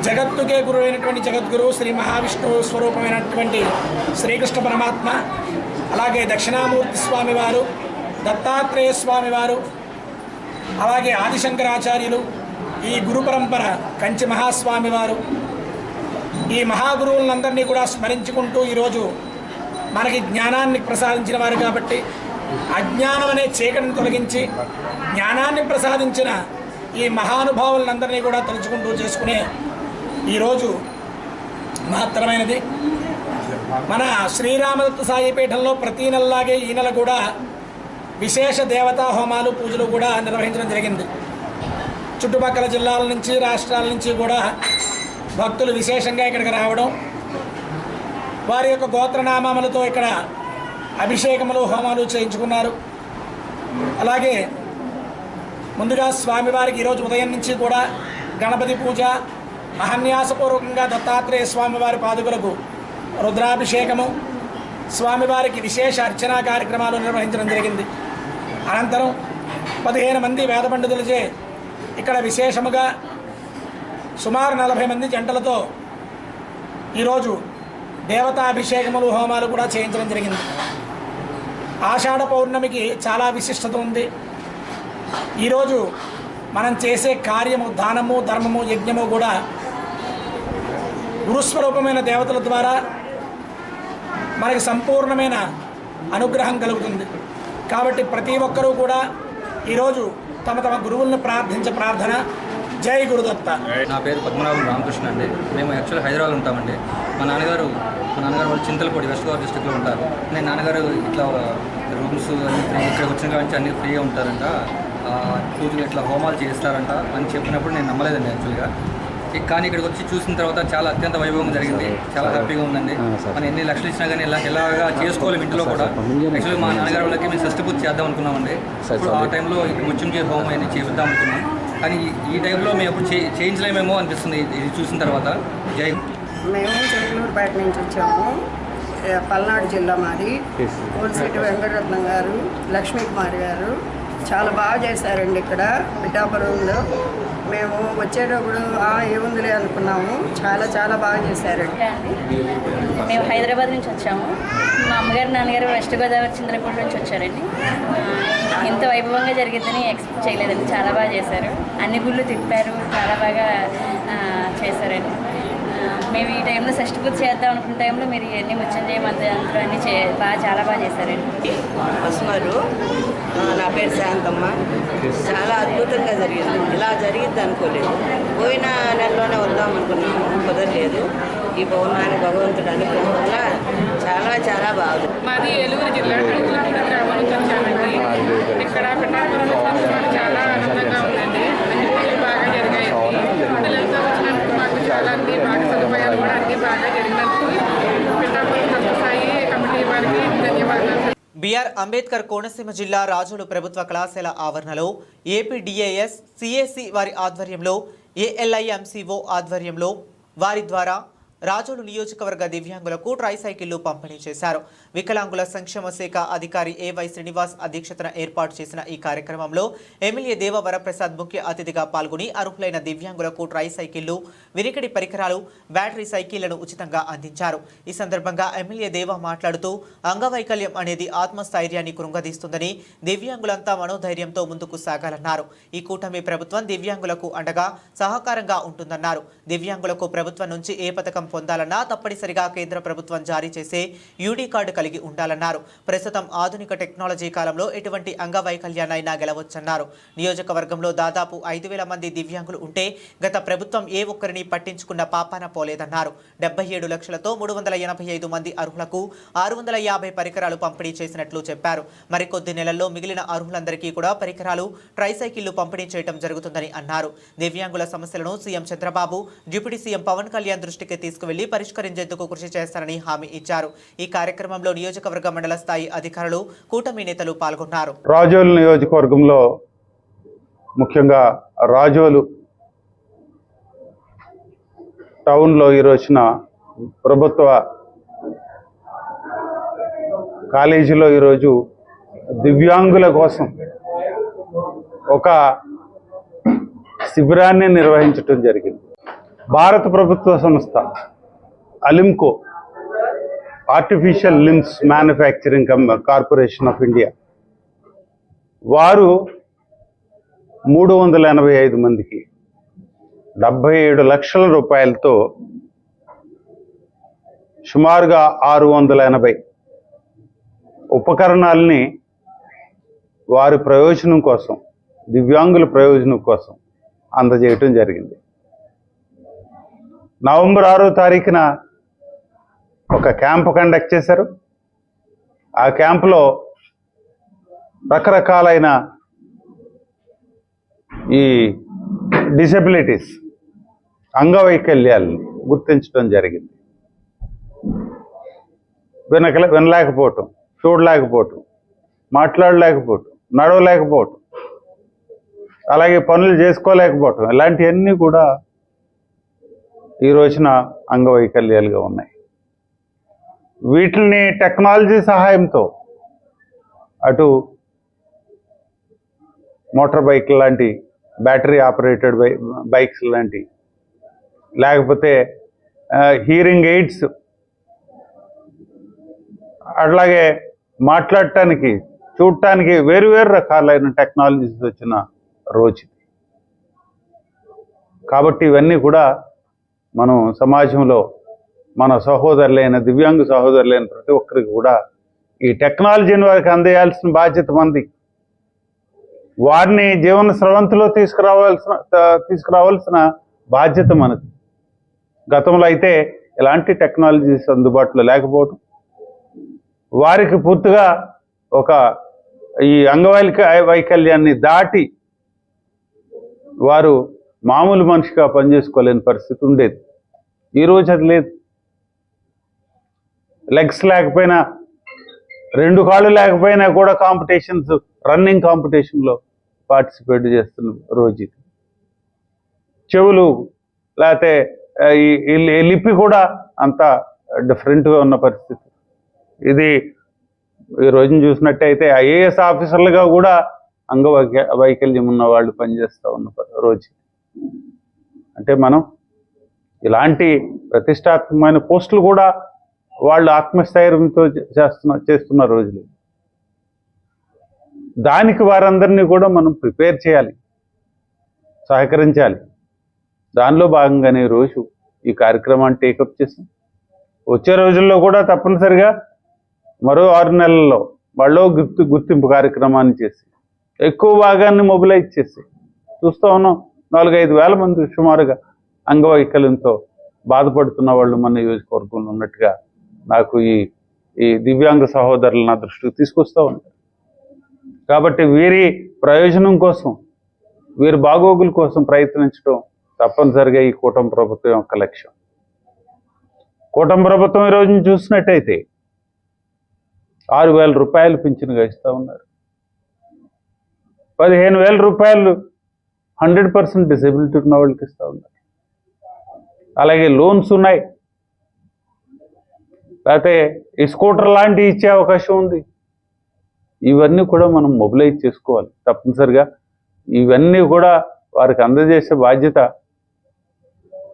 జగత్తుకే గురు అయినటువంటి జగద్గురు శ్రీ మహావిష్ణువు స్వరూపమైనటువంటి శ్రీకృష్ణ పరమాత్మ, అలాగే దక్షిణామూర్తి స్వామివారు, దత్తాత్రేయ స్వామివారు, అలాగే ఆదిశంకరాచార్యులు, ఈ గురు పరంపర కంచి మహాస్వామి వారు, ఈ మహాగురువులందరినీ కూడా స్మరించుకుంటూ ఈరోజు మనకి జ్ఞానాన్ని ప్రసాదించిన వారు కాబట్టి అజ్ఞానం అనే చీకటిని తొలగించి జ్ఞానాన్ని ప్రసాదించిన ఈ మహానుభావులందరినీ కూడా తలుచుకుంటూ చేసుకునే ఈరోజు మహత్తరమైనది. మన శ్రీరామదత్త సాయి పీఠంలో ప్రతి నెలలాగే ఈ నెల కూడా విశేష దేవతా హోమాలు పూజలు కూడా నిర్వహించడం జరిగింది. చుట్టుపక్కల జిల్లాల నుంచి రాష్ట్రాల నుంచి కూడా భక్తులు విశేషంగా ఇక్కడికి రావడం, వారి యొక్క గోత్రనామాలతో ఇక్కడ అభిషేకములు హోమాలు చేయించుకున్నారు. అలాగే ముందుగా స్వామివారికి ఈరోజు ఉదయం నుంచి కూడా గణపతి పూజ, మహాన్యాసపూర్వకంగా దత్తాత్రేయ స్వామివారి పాదుకలకు రుద్రాభిషేకము, స్వామివారికి విశేష అర్చనా కార్యక్రమాలు నిర్వహించడం జరిగింది. అనంతరం 15 మంది వేద పండితులచే ఇక్కడ విశేషముగా సుమారు 40 మంది జంటలతో ఈరోజు దేవతాభిషేకములు హోమాలు కూడా చేయించడం జరిగింది. ఆషాఢ పౌర్ణమికి చాలా విశిష్టత ఉంది. ఈరోజు మనం చేసే కార్యము, దానము, ధర్మము, యజ్ఞము కూడా గురుస్వరూపమైన దేవతల ద్వారా మనకి సంపూర్ణమైన అనుగ్రహం కలుగుతుంది. కాబట్టి ప్రతి ఒక్కరూ కూడా ఈరోజు తమ తమ గురువులను ప్రార్థించే ప్రార్థన జై గురుదత్త. నా పేరు పద్మనాభం రామకృష్ణ అండి. మేము యాక్చువల్గా హైదరాబాద్ ఉంటామండి. మా నాన్నగారు వాళ్ళు చింతలపూడి వెస్ట్ గోదావరి డిస్ట్రిక్ట్లో ఉంటారు. నేను నాన్నగారు ఇట్లా రూమ్స్ అన్ని ఫ్రీ, ఇక్కడ వచ్చిన కాడి నుంచి అన్ని ఫ్రీగా ఉంటారంట, పూజలు ఇట్లా హోమాలు చేస్తారంట అని చెప్పినప్పుడు నేను నమ్మలేదండి యాక్చువల్గా. కానీ ఇక్కడికి వచ్చి చూసిన తర్వాత చాలా అత్యంత వైభవంగా జరిగింది. చాలా హ్యాపీగా ఉందండి. మనం ఎన్ని లక్షలు ఇచ్చినా కానీ ఎలాగా చేసుకోవాలి ఇంట్లో కూడా. యాక్చువల్గా మా నాన్నగారి వాళ్ళకి మేము షష్ఠి పూజ చేద్దాం అనుకున్నామండి. ఇప్పుడు ఆ టైంలో మృత్యుంజయ హోమం అనేది చేద్దాం అనుకున్నాం. కానీ ఈ టైంలో మేము ఎప్పుడు చేయించలేమేమో అనిపిస్తుంది ఇది చూసిన తర్వాత. జై. మేము చెరుకులూరుపేట నుంచి వచ్చాము. పల్నాడు జిల్లా మాది. కోల్సిటి వెంకటరత్నం గారు, లక్ష్మీకుమారి గారు చాలా బాగా చేశారండి ఇక్కడ పిఠాపురంలో. మేము వచ్చేటప్పుడు ఏముందిలే అనుకున్నాము. చాలా బాగా చేశారండి. మేము హైదరాబాద్ నుంచి వచ్చాము. మా అమ్మగారు నాన్నగారు వెస్ట్ గోదావరి చింతలపూడి నుంచి వచ్చారండి. ఇంత వైభవంగా జరిగిద్దని ఎక్స్పెక్ట్ చేయలేదండి. చాలా బాగా చేశారు. అన్ని గుళ్ళు తిప్పారు. చాలా బాగా చేశారండి. మేము ఈ టైంలో షష్ఠి పూజ చేద్దాం అనుకున్న టైంలో మీరు ఇవన్నీ మృత్యుంజయ మంత్రాలు అన్నీ చాలా బాగా చేశారండి. వస్తున్నారు. నా పేరు శాంతమ్మ. చాలా అద్భుతంగా జరిగింది. ఇలా జరిగిద్ది అనుకోలేదు. పోయిన నెలలోనే వద్దాం అనుకున్నాము, కుదరలేదు. ఈ పౌర్ణాన్ని భగవంతుడు అనుగ్రహం వల్ల చాలా బాగుంది. మాది ఏలూరు జిల్లా కడుపులపూడి గ్రామం నుంచి వచ్చామండి. ఇక్కడ పిఠాపురంలో చాలా ఆనందంగా ఉందండి. అన్ని పూజలు బాగా జరిగాయి. పిల్లలతో వచ్చినందుకు మాకు చాలా అన్ని బాగా సదుపాయాలు కూడా అన్ని బాగా జరిగినందుకు పిఠాపురం సత్యసాయి కమిటీ వారికి ధన్యవాదాలు. బిఆర్ అంబేద్కర్ కోనసీమ జిల్లా రాజోలు ప్రభుత్వ కళాశాల ఆవరణలో ఏపీడీఏఎస్ సిఏసి వారి ఆధ్వర్యంలో ఏఎల్ఐఎంసీఓ ఆధ్వర్యంలో వారి ద్వారా రాజోలు నియోజకవర్గ దివ్యాంగులకు ట్రైసైకిళ్లు పంపిణీ చేశారు. వికలాంగుల సంక్షేమ శాఖ అధికారి ఏవై శ్రీనివాస్ అధ్యక్షతన ఏర్పాటు చేసిన ఈ కార్యక్రమంలో ఎమ్మెల్యే దేవ వరప్రసాద్ ముఖ్య అతిథిగా పాల్గొని అర్హులైన దివ్యాంగులకు ట్రైసైకిళ్లు, వినికిడి పరికరాలు, బ్యాటరీ సైకిళ్లను ఉచితంగా అందించారు. ఈ సందర్భంగా ఎమ్మెల్యే దేవ మాట్లాడుతూ అంగవైకల్యం అనేది ఆత్మస్థైర్యాన్ని కృంగదీస్తుందని, దివ్యాంగులంతా మనోధైర్యంతో ముందుకు సాగాలన్నారు. ఈ కూటమి ప్రభుత్వం దివ్యాంగులకు అండగా సహకారంగా ఉంటుందన్నారు. దివ్యాంగులకు ప్రభుత్వం నుంచి ఏ పథకం పొందాలన్నా తప్పనిసరిగా కేంద్ర ప్రభుత్వం జారీ చేసే యూడీ కార్డు కలిగి ఉండాలన్నారు. ప్రస్తుతం ఆధునిక టెక్నాలజీ కాలంలో ఎటువంటి అంగవైకల్యాన్నైనా గెలవచ్చన్నారు. నియోజకవర్గంలో దాదాపు 5,000 మంది దివ్యాంగులు ఉంటే గత ప్రభుత్వం ఏ ఒక్కరిని పట్టించుకున్న పాపాన పోలేదన్నారు. 77 లక్షలతో 385 మంది అర్హులకు 650 పరికరాలు పంపిణీ చేసినట్లు చెప్పారు. మరికొద్ది నెలల్లో మిగిలిన అర్హులందరికీ కూడా పరికరాలు, ట్రైసైకిళ్లు పంపిణీ చేయడం జరుగుతుందని అన్నారు. దివ్యాంగుల సమస్యలను CM Chandrababu, deputy CM Pawan Kalyan దృష్టికి తీసుకువెళ్లి పరిష్కరించేందుకు కృషి చేస్తారని హామీ ఇచ్చారు. ఈ కార్యక్రమంలో నియోజకవర్గ మండల స్థాయి అధికారులు, కూటమి నేతలు పాల్గొన్నారు. రాజోలు నియోజకవర్గంలో ముఖ్యంగా రాజోలు టౌన్లో ఈ రోజున ప్రభుత్వ కాలేజీలో ఈరోజు దివ్యాంగుల కోసం ఒక శిబిరాన్ని నిర్వహించడం జరిగింది. భారత ప్రభుత్వ సంస్థ ALIMCO, artificial limbs manufacturing corporation of India వారు 385 మందికి 77 లక్షల రూపాయలతో సుమారుగా 680 ఉపకరణాలని వారి ప్రయోజనం కోసం, దివ్యాంగుల ప్రయోజనం కోసం అందజేయటం జరిగింది. నవంబర్ 6వ తారీఖున ఒక క్యాంపు కండక్ట్ చేశారు. ఆ క్యాంపులో రకరకాలైన ఈ డిసెబిలిటీస్, అంగవైకల్యాలను గుర్తించడం జరిగింది. వినలేకపోవటం, చూడలేకపోవటం, మాట్లాడలేకపోవటం, నడవలేకపోవటం, అలాగే పనులు చేసుకోలేకపోవటం, ఇలాంటివన్నీ కూడా ఈ రోజున అంగవైకల్యాలుగా ఉన్నాయి. వీటిని టెక్నాలజీ సహాయంతో అటు మోటార్ బైక్ లాంటి, బ్యాటరీ ఆపరేటెడ్ బైక్స్ లాంటి, లేకపోతే హీరింగ్ ఎయిడ్స్, అట్లాగే మాట్లాడటానికి, చూడటానికి వేరు రకాలైన టెక్నాలజీస్ వచ్చిన రోజు. కాబట్టి ఇవన్నీ కూడా మనం సమాజంలో మన సహోదరులైన దివ్యాంగ సహోదరులైన ప్రతి ఒక్కరికి కూడా ఈ టెక్నాలజీని వారికి అందజేయాల్సిన బాధ్యత మంది. వారిని జీవన స్రవంతిలో తీసుకురావాల్సిన బాధ్యత మనది. గతంలో అయితే ఇలాంటి టెక్నాలజీస్ అందుబాటులో లేకపోవడం, వారికి పూర్తిగా ఒక ఈ వైకల్యాన్ని దాటి వారు మామూలు మనిషిగా పనిచేసుకోలేని పరిస్థితి ఉండేది. ఈరోజు అది లేదు. లెగ్స్ లేకపోయినా, 2 కాళ్ళు లేకపోయినా కూడా కాంపిటీషన్స్, రన్నింగ్ కాంపిటీషన్లో పార్టిసిపేట్ చేస్తున్న రోజు ఇది. చెవులు లేకపోతే ఈ లిపి కూడా అంత డిఫరెంట్గా ఉన్న పరిస్థితి ఇది. ఈ రోజున చూసినట్టయితే ఐఏఎస్ ఆఫీసర్లుగా కూడా వైకల్యం ఉన్న వాళ్ళు పనిచేస్తూ ఉన్న రోజు. అంటే మనం ఇలాంటి ప్రతిష్టాత్మకమైన పోస్టులు కూడా వాళ్ళు ఆత్మస్థైర్యంతో చేస్తున్న రోజులు. దానికి వారందరినీ కూడా మనం ప్రిపేర్ చేయాలి, సహకరించాలి. దానిలో భాగంగానే రోజు ఈ కార్యక్రమాన్ని టేకప్ చేసాం. వచ్చే రోజుల్లో కూడా తప్పనిసరిగా మరో 6 నెలల్లో వాళ్ళు గుర్తింపు కార్యక్రమాన్ని చేసి ఎక్కువ భాగాన్ని మొబిలైజ్ చేసి చూస్తూ ఉన్నాం. 4-5 వేల మంది సుమారుగా అంగవైకల్యంతో బాధపడుతున్న వాళ్ళు మన నియోజకవర్గంలో ఉన్నట్టుగా నాకు ఈ దివ్యాంగ సహోదరులు నా దృష్టికి తీసుకొస్తూ ఉంటారు. కాబట్టి వీరి ప్రయోజనం కోసం, వీరి బాగోగుల కోసం ప్రయత్నించడం తప్పనిసరిగా ఈ కూటమి ప్రభుత్వం యొక్క లక్ష్యం. కూటమి ప్రభుత్వం ఈరోజు చూసినట్టయితే 6,000 రూపాయలు పింఛనుగా ఇస్తూ ఉన్నారు. 15,000 రూపాయలు 100% డిసేబిలిటీ ఉన్న వాళ్ళకి ఇస్తూ ఉన్నారు. అలాగే లోన్స్ ఉన్నాయి, లేకపోతే ఈ స్కూటర్ లాంటివి ఇచ్చే అవకాశం ఉంది. ఇవన్నీ కూడా మనం మొబిలైజ్ చేసుకోవాలి తప్పనిసరిగా. ఇవన్నీ కూడా వారికి అందజేసే బాధ్యత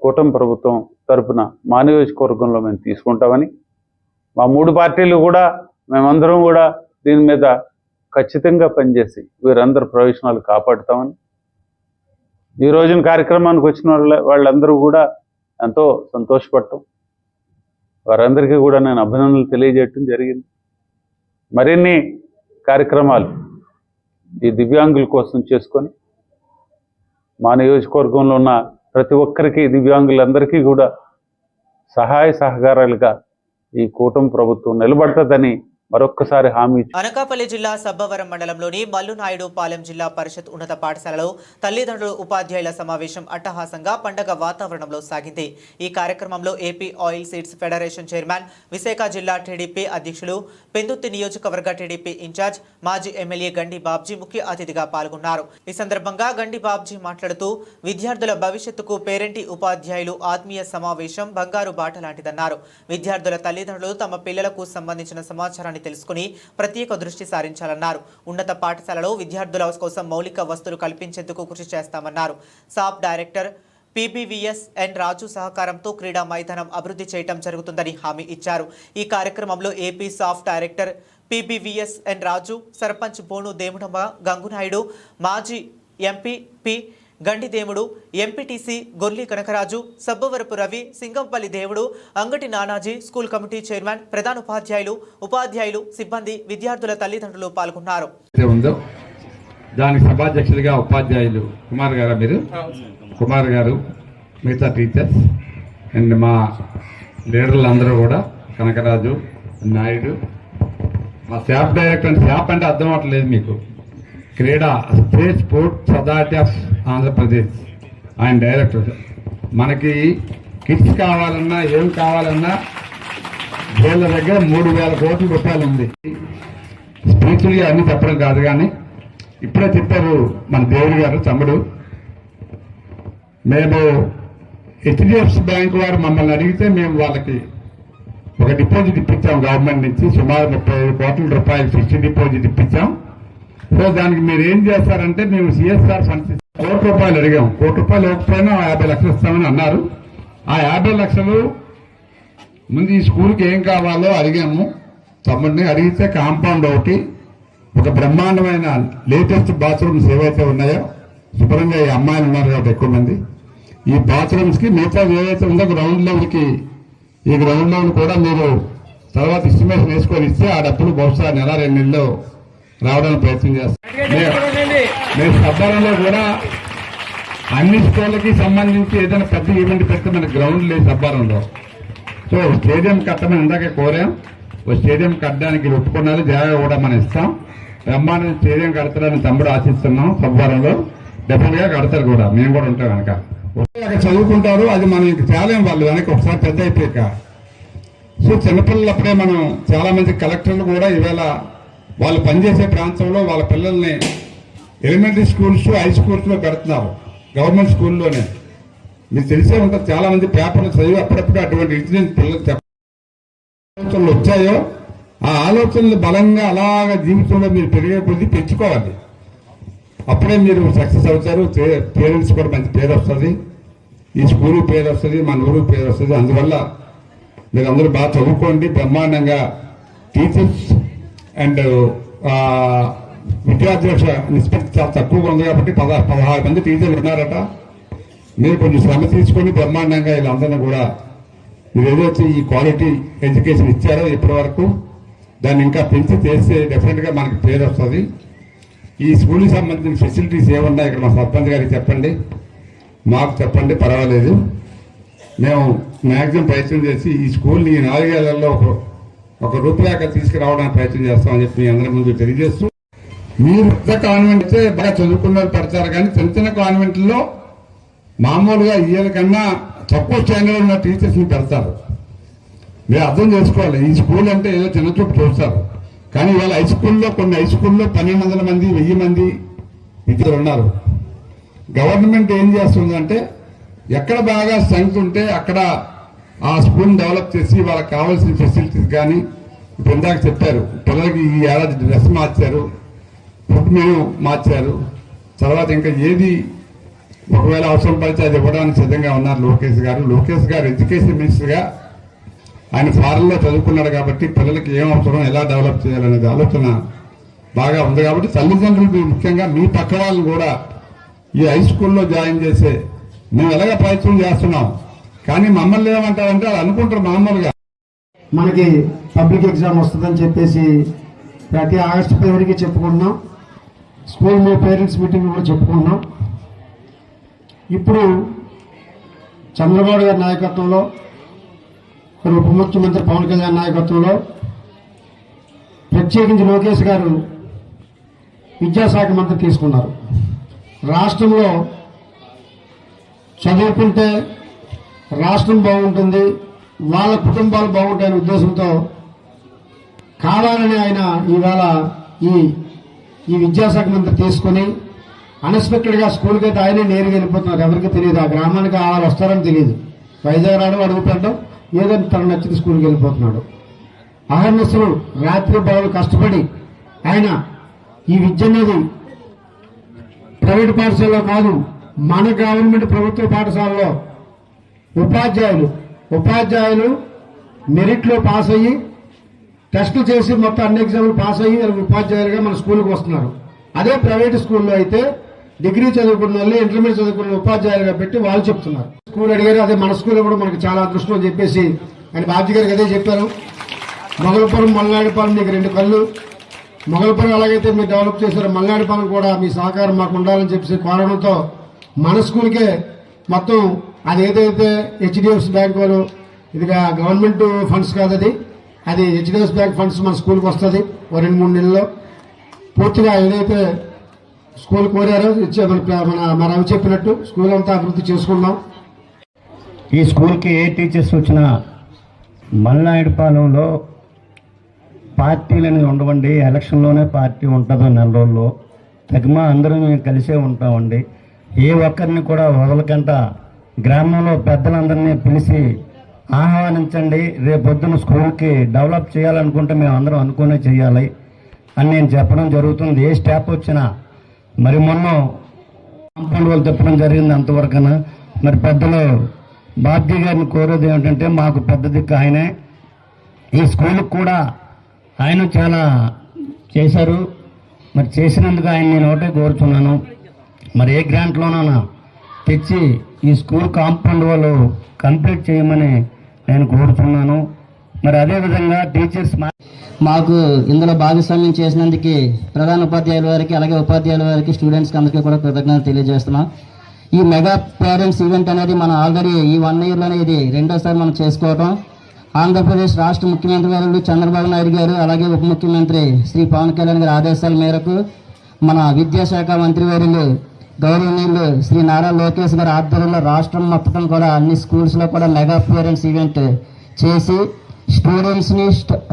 కూటమి ప్రభుత్వం తరపున మా నియోజకవర్గంలో మేము తీసుకుంటామని, మా 3 పార్టీలు కూడా మేమందరం కూడా దీని మీద ఖచ్చితంగా పనిచేసి వీరందరూ ప్రయోజనాలు కాపాడుతామని, ఈ రోజున కార్యక్రమానికి వచ్చిన వాళ్ళందరూ కూడా ఎంతో సంతోషపడటం, వారందరికీ కూడా నేను అభినందనలు తెలియజేయటం జరిగింది. మరిన్ని కార్యక్రమాలు ఈ దివ్యాంగుల కోసం చేసుకొని మా నియోజకవర్గంలో ఉన్న ప్రతి ఒక్కరికి, దివ్యాంగులందరికీ కూడా సహాయ సహకారాలుగా ఈ కూటమి ప్రభుత్వం నిలబడుతుందని మరొక్కసారి హామీ. అనకాపల్లి జిల్లా సబ్బవరం మండలంలోని మల్లునాయుడు పాలెం జిల్లా పరిషత్ ఉన్నత పాఠశాలలో తల్లిదండ్రులు ఉపాధ్యాయుల సమావేశం అట్టహాసంగా పండగ వాతావరణంలో సాగింది. ఈ కార్యక్రమంలో AP oil seeds federation chairman, Visakha జిల్లా టీడీపీ అధ్యక్షులు, పెందుర్తి నియోజకవర్గ టీడీపీ ఇన్ఛార్జ్, మాజీ ఎమ్మెల్యే గండి బాబ్జీ ముఖ్య అతిథిగా పాల్గొన్నారు. ఈ సందర్భంగా గండి బాబ్జీ మాట్లాడుతూ విద్యార్థుల భవిష్యత్తుకు పేరెంటి ఉపాధ్యాయులు ఆత్మీయ సమావేశం బంగారు బాట లాంటిదన్నారు. విద్యార్థుల తల్లిదండ్రులు తమ పిల్లలకు సంబంధించిన సమాచారాన్ని తెలుసుకుని ప్రత్యేక దృష్టి సారించాలన్నారు. ఉన్నత పాఠశాలలో విద్యార్థుల కోసం మౌలిక వస్తువులు కల్పించేందుకు కృషి చేస్తామన్నారు. సాప్ డైరెక్టర్ పీబీవీఎస్ ఎన్ రాజు సహకారంతో క్రీడా మైదానం అభివృద్ధి చేయడం జరుగుతుందని హామీ ఇచ్చారు. ఈ కార్యక్రమంలో ఏపీ సాఫ్ డైరెక్టర్ పీబీవీఎస్ ఎన్ రాజు, సర్పంచ్ బోను దేముడమ్మ గంగునాయుడు, మాజీ MP P Gandidevudu, MPTC Gorli Kanakaraju, Sabbavarapu Ravi, Singampalli Devudu, Angati Nanaji, school committee chairman, ప్రధానోపాధ్యాయులు, ఉపాధ్యాయులు, సిబ్బంది, విద్యార్థుల తల్లిదండ్రులు పాల్గొన్నారు. దానికి సభాధ్యక్షులుగా ఉపాధ్యాయులు కుమార్ గారు, మిగతా టీచర్స్ అండ్ మా లీడర్లు అందరూ కూడా, కనకరాజు నాయుడు, మా శాప్ డైరెక్టర్. శాప్ అంటే అర్థం అవట్లేదు మీకు, క్రీడా state sports authority of Andhra Pradesh ఆయన డైరెక్టర్. మనకి కిట్స్ కావాలన్నా ఏం కావాలన్నా వీళ్ళ దగ్గర 3,000 కోట్ల రూపాయలు ఉంది. స్పిరిచువల్గా అన్ని చెప్పడం కాదు, కానీ ఇప్పుడే చెప్పారు మన దేవుడు గారు తమ్ముడు, మేము హెచ్డిఎఫ్సి బ్యాంక్ వారు మమ్మల్ని అడిగితే మేము వాళ్ళకి ఒక డిపాజిట్ ఇప్పించాం గవర్నమెంట్ నుంచి, సుమారు 35 కోట్ల రూపాయలు ఫిక్స్డ్ డిపాజిట్ ఇప్పించాం. సో దానికి మీరు ఏం చేస్తారంటే, మేము సిఎస్ఆర్ ఫండ్స్ ₹1 కోటి అడిగాం. ₹1 కోటి ఇవ్వకపోయినా 50 లక్షలు ఇస్తామని అన్నారు. ఆ 50 లక్షలు ముందు ఈ స్కూల్కి ఏం కావాలో అడిగాము. తమ్ముడిని అడిగితే కాంపౌండ్ ఒకటి, ఒక బ్రహ్మాండమైన లేటెస్ట్ బాత్రూమ్స్ ఏవైతే ఉన్నాయో, శుభ్రంగా ఈ అమ్మాయిలు ఉన్నారు కాబట్టి ఎక్కువ మంది, ఈ బాత్రూమ్స్కి మిగతా ఏవైతే ఉందో గ్రౌండ్ లెవెల్కి ఈ గ్రౌండ్ లోన్ కూడా మీరు తర్వాత ఎస్టిమేషన్ వేసుకొని ఇస్తే ఆ డబ్బులు బహుశా నెల 2 నెలల్లో రావడానికి ప్రయత్నం చేస్తాం. మేము సబ్బారంలో కూడా అన్ని స్కూళ్ళకి సంబంధించి ఏదైనా పెద్ద ఈవెంట్ పెడితే మన గ్రౌండ్ లేదు సబ్బారంలో. సో స్టేడియం కట్టమని ఇందాకే కోరాం. ఓ స్టేడియం కట్టడానికి ఒప్పుకున్నారు, జాగా కూడా మనం ఇస్తాం. బ్రహ్మాండ స్టేడియం కడతారని తమ్ముడు ఆశిస్తున్నాం. సబ్బారంలో డెఫినెట్ గా కడతారు కూడా, మేము కూడా ఉంటాం కనుక. అక్కడ చదువుకుంటారు, అది మనం ఇంక తేలేం వాళ్ళు వెనక ఒకసారి పెద్ద అయిపోయాక. సో చిన్నపిల్లలప్పుడే మనం చాలా మంది కలెక్టర్లు కూడా ఈవేళ వాళ్ళు పనిచేసే ప్రాంతంలో వాళ్ళ పిల్లల్ని ఎలిమెంటరీ స్కూల్స్, హై స్కూల్స్లో పెడుతున్నారు, గవర్నమెంట్ స్కూల్లోనే. మీకు తెలిసే ఉంటుంది, చాలా మంది పేపర్లు చదివి అప్పుడప్పుడు అటువంటి ఇన్సిడెంట్ పిల్లలు ఆలోచనలు వచ్చాయో ఆ ఆలోచనలు బలంగా అలాగా జీవితంలో మీరు పెరిగే కొద్దీ పెంచుకోవాలి. అప్పుడే మీరు సక్సెస్ అవుతారు. పేరెంట్స్ కూడా మంచి పేరు వస్తుంది, ఈ స్కూల్ పేరు వస్తుంది, మన ఊరు పేరు వస్తుంది. అందువల్ల మీరు అందరూ బాగా చదువుకోండి. బ్రహ్మాండంగా టీచర్స్ అండ్ విద్యార్థుల నిష్పత్తి చాలా తక్కువగా ఉంది కాబట్టి 16 మంది టీచర్లు ఉన్నారట. మీరు కొంచెం శ్రమ తీసుకొని బ్రహ్మాండంగా వీళ్ళందరినీ కూడా మీరు ఏదైతే ఈ క్వాలిటీ ఎడ్యుకేషన్ ఇచ్చారో ఇప్పటి వరకు దాన్ని ఇంకా పెంచి చేస్తే డెఫినెట్గా మనకి పేరు వస్తుంది. ఈ స్కూల్కి సంబంధించిన ఫెసిలిటీస్ ఏమున్నాయి ఇక్కడ మా సర్పంచ్ గారికి చెప్పండి, మాకు చెప్పండి, పర్వాలేదు. మేము మ్యాక్సిమం ప్రయత్నం చేసి ఈ స్కూల్ని 4 ఏళ్లలో ఒక రూపురేఖ తీసుకురావడానికి ప్రయత్నం చేస్తామని చెప్పి మీ అందరి ముందు తెలియజేస్తూ, మీరు పెద్ద కాన్వెంట్ అయితే బాగా చదువుకున్న వాళ్ళు పెడతారు, కానీ చిన్న చిన్న కాన్వెంట్లో మామూలుగా ఇయర్ కన్నా తక్కువ స్టాండర్డ్ ఉన్న టీచర్స్ని పెడతారు. మీరు అర్థం చేసుకోవాలి, ఈ స్కూల్ అంటే ఏదో చిన్న చూపు చూస్తారు, కానీ ఇవాళ హై స్కూల్లో కొన్ని హై స్కూల్లో 1200 మంది 1000 మంది విద్యార్థులు ఉన్నారు. గవర్నమెంట్ ఏం చేస్తుందంటే ఎక్కడ బాగా స్ట్రెంగ్త్ ఉంటే అక్కడ ఆ స్కూల్ని డెవలప్ చేసి వాళ్ళకి కావాల్సిన ఫెసిలిటీస్ కానీ, ఇప్పుడు ఇందాక చెప్పారు పిల్లలకి ఈ ఏడాది డ్రెస్ మార్చారు, ఫుడ్ మెనూ మార్చారు. తర్వాత ఇంకా ఏది ఒకవేళ అవసరం పడితే అది ఇవ్వడానికి సిద్ధంగా ఉన్నారు లోకేష్ గారు. లోకేష్ గారు ఎడ్యుకేషన్ మినిస్టర్గా ఆయన ఫారెన్లో చదువుకున్నాడు కాబట్టి పిల్లలకి ఏం అవసరం, ఎలా డెవలప్ చేయాలనేది ఆలోచన బాగా ఉంది. కాబట్టి తల్లిదండ్రులు ముఖ్యంగా మీ పక్క వాళ్ళు కూడా ఈ హై స్కూల్లో జాయిన్ చేసే మేము ఎలాగ ప్రయత్నం చేస్తున్నాం, కానీ మమ్మల్ని ఏమంటారంటే అది అనుకుంటారు మామూలుగా. మనకి పబ్లిక్ ఎగ్జామ్ వస్తుందని చెప్పేసి ప్రతి ఆగస్టు 15కి చెప్పుకుంటున్నాం. స్కూల్ పేరెంట్స్ మీటింగ్ కూడా చెప్పుకుంటున్నాం. ఇప్పుడు చంద్రబాబు గారి నాయకత్వంలో, ఉప ముఖ్యమంత్రి పవన్ కళ్యాణ్ నాయకత్వంలో, ప్రత్యేకించి లోకేష్ గారు విద్యాశాఖ మంత్రి తీసుకున్నారు. రాష్ట్రంలో చదువుకుంటే రాష్ట్రం బాగుంటుంది, వాళ్ళ కుటుంబాలు బాగుంటాయనే ఉద్దేశంతో కావాలని ఆయన ఈవేళ ఈ విద్యాశాఖ మంత్రి తీసుకుని అన్ఎక్స్పెక్టెడ్గా స్కూల్కి అయితే ఆయనే నేరుగా వెళ్ళిపోతున్నారు. ఎవరికి తెలియదు, ఆ గ్రామానికి వాళ్ళు వస్తారని తెలియదు. వైజాగ్ రావడం, అడుగు పెట్టడం, ఏదో తను నచ్చిన స్కూల్కి వెళ్ళిపోతున్నాడు. అహర్నిశలు రాత్రి పగలు కష్టపడి ఆయన ఈ విద్య అనేది ప్రైవేట్ పాఠశాలలో కాదు, మన గవర్నమెంట్ ప్రభుత్వ పాఠశాలలో ఉపాధ్యాయులు మెరిట్లో పాస్ అయ్యి టెస్టులు చేసి మొత్తం అన్ని ఎగ్జామ్లు పాస్ అయ్యి ఉపాధ్యాయులుగా మన స్కూల్కి వస్తున్నారు. అదే ప్రైవేట్ స్కూల్లో అయితే డిగ్రీ చదువుకున్న వాళ్ళు, ఇంటర్మీడియట్ చదువుకున్న ఉపాధ్యాయులుగా పెట్టి వాళ్ళు చెప్తున్నారు. స్కూల్ అడిగారు, అదే మన స్కూల్లో కూడా మనకి చాలా అదృష్టం అని చెప్పేసి ఆయన బాబ్జీ గారికి అదే చెప్పారు. మొగలపురం, మల్లాడిపాలెం మీకు 2 కళ్ళు. మొగలపురం ఎలాగైతే మీరు డెవలప్ చేశారో మల్లాడిపాలెం కూడా మీ సహకారం మాకు ఉండాలని చెప్పేసి కోరడంతో మన స్కూల్కే మొత్తం అది ఏదైతే హెచ్డిఎఫ్సి బ్యాంక్ వాళ్ళు, ఇది గవర్నమెంట్ ఫండ్స్ కాదు, అది హెచ్డిఎఫ్సి బ్యాంక్ ఫండ్స్ మన స్కూల్కి వస్తుంది. 2-3 నెలల్లో పూర్తిగా ఏదైతే స్కూల్ కోరారో మన రవి చెప్పినట్టు స్కూల్ అంతా అభివృద్ధి చేసుకున్నాం. ఈ స్కూల్కి ఏ టీచర్స్ వచ్చినా మల్లాడిపాలెంలో పార్టీలని ఉండవండి, ఎలక్షన్లోనే పార్టీ ఉంటుంది 4 రోజుల్లో. తగిమా అందరూ మేము కలిసే ఉంటామండి. ఏ ఒక్కరిని కూడా వదలకంట గ్రామంలో పెద్దలందరినీ పిలిచి ఆహ్వానించండి. రేపొద్దున స్కూల్కి డెవలప్ చేయాలనుకుంటే మేము అందరం అనుకునే చేయాలి అని నేను చెప్పడం జరుగుతుంది. ఏ స్టాఫ్ వచ్చినా మరి మొన్న కాంపౌండ్ వాళ్ళు చెప్పడం జరిగింది అంతవరకన్నా. మరి పెద్దలు బాబ్జీ గారిని కోరేది ఏమిటంటే మాకు పెద్ద దిక్కు ఆయనే. ఈ స్కూల్కి కూడా ఆయన చాలా చేశారు. మరి చేసినందుకు ఆయన నేను ఒకటే కోరుతున్నాను, మరి ఏ గ్రాంట్లోనైనా తెచ్చి ఈ స్కూల్ కాంపౌండ్ వాళ్ళు కంప్లీట్ చేయమని నేను కోరుతున్నాను. మరి అదేవిధంగా టీచర్స్ మాకు ఇందులో భాగస్వామ్యం చేసినందుకు ప్రధాన ఉపాధ్యాయుల వారికి, అలాగే ఉపాధ్యాయుల వారికి, స్టూడెంట్స్కి అందరికీ కూడా కృతజ్ఞతలు తెలియజేస్తున్నాం. ఈ మెగా పేరెంట్స్ ఈవెంట్ అనేది మనం ఆల్రెడీ ఈ 1 ఇయర్లోనే ఇది రెండోసారి మనం చేసుకోవటం. ఆంధ్రప్రదేశ్ రాష్ట్ర ముఖ్యమంత్రి వర్యులు చంద్రబాబు నాయుడు గారు, అలాగే ఉప ముఖ్యమంత్రి శ్రీ పవన్ కళ్యాణ్ గారి ఆదేశాల మేరకు మన విద్యాశాఖ మంత్రి వర్యులు గౌరవనీయులు శ్రీ నారా లోకేష్ గారి ఆధ్వర్యంలో రాష్ట్రం మొత్తం కూడా అన్ని స్కూల్స్లో కూడా మెగా పేరెంట్స్ ఈవెంట్ చేసి స్టూడెంట్స్ని,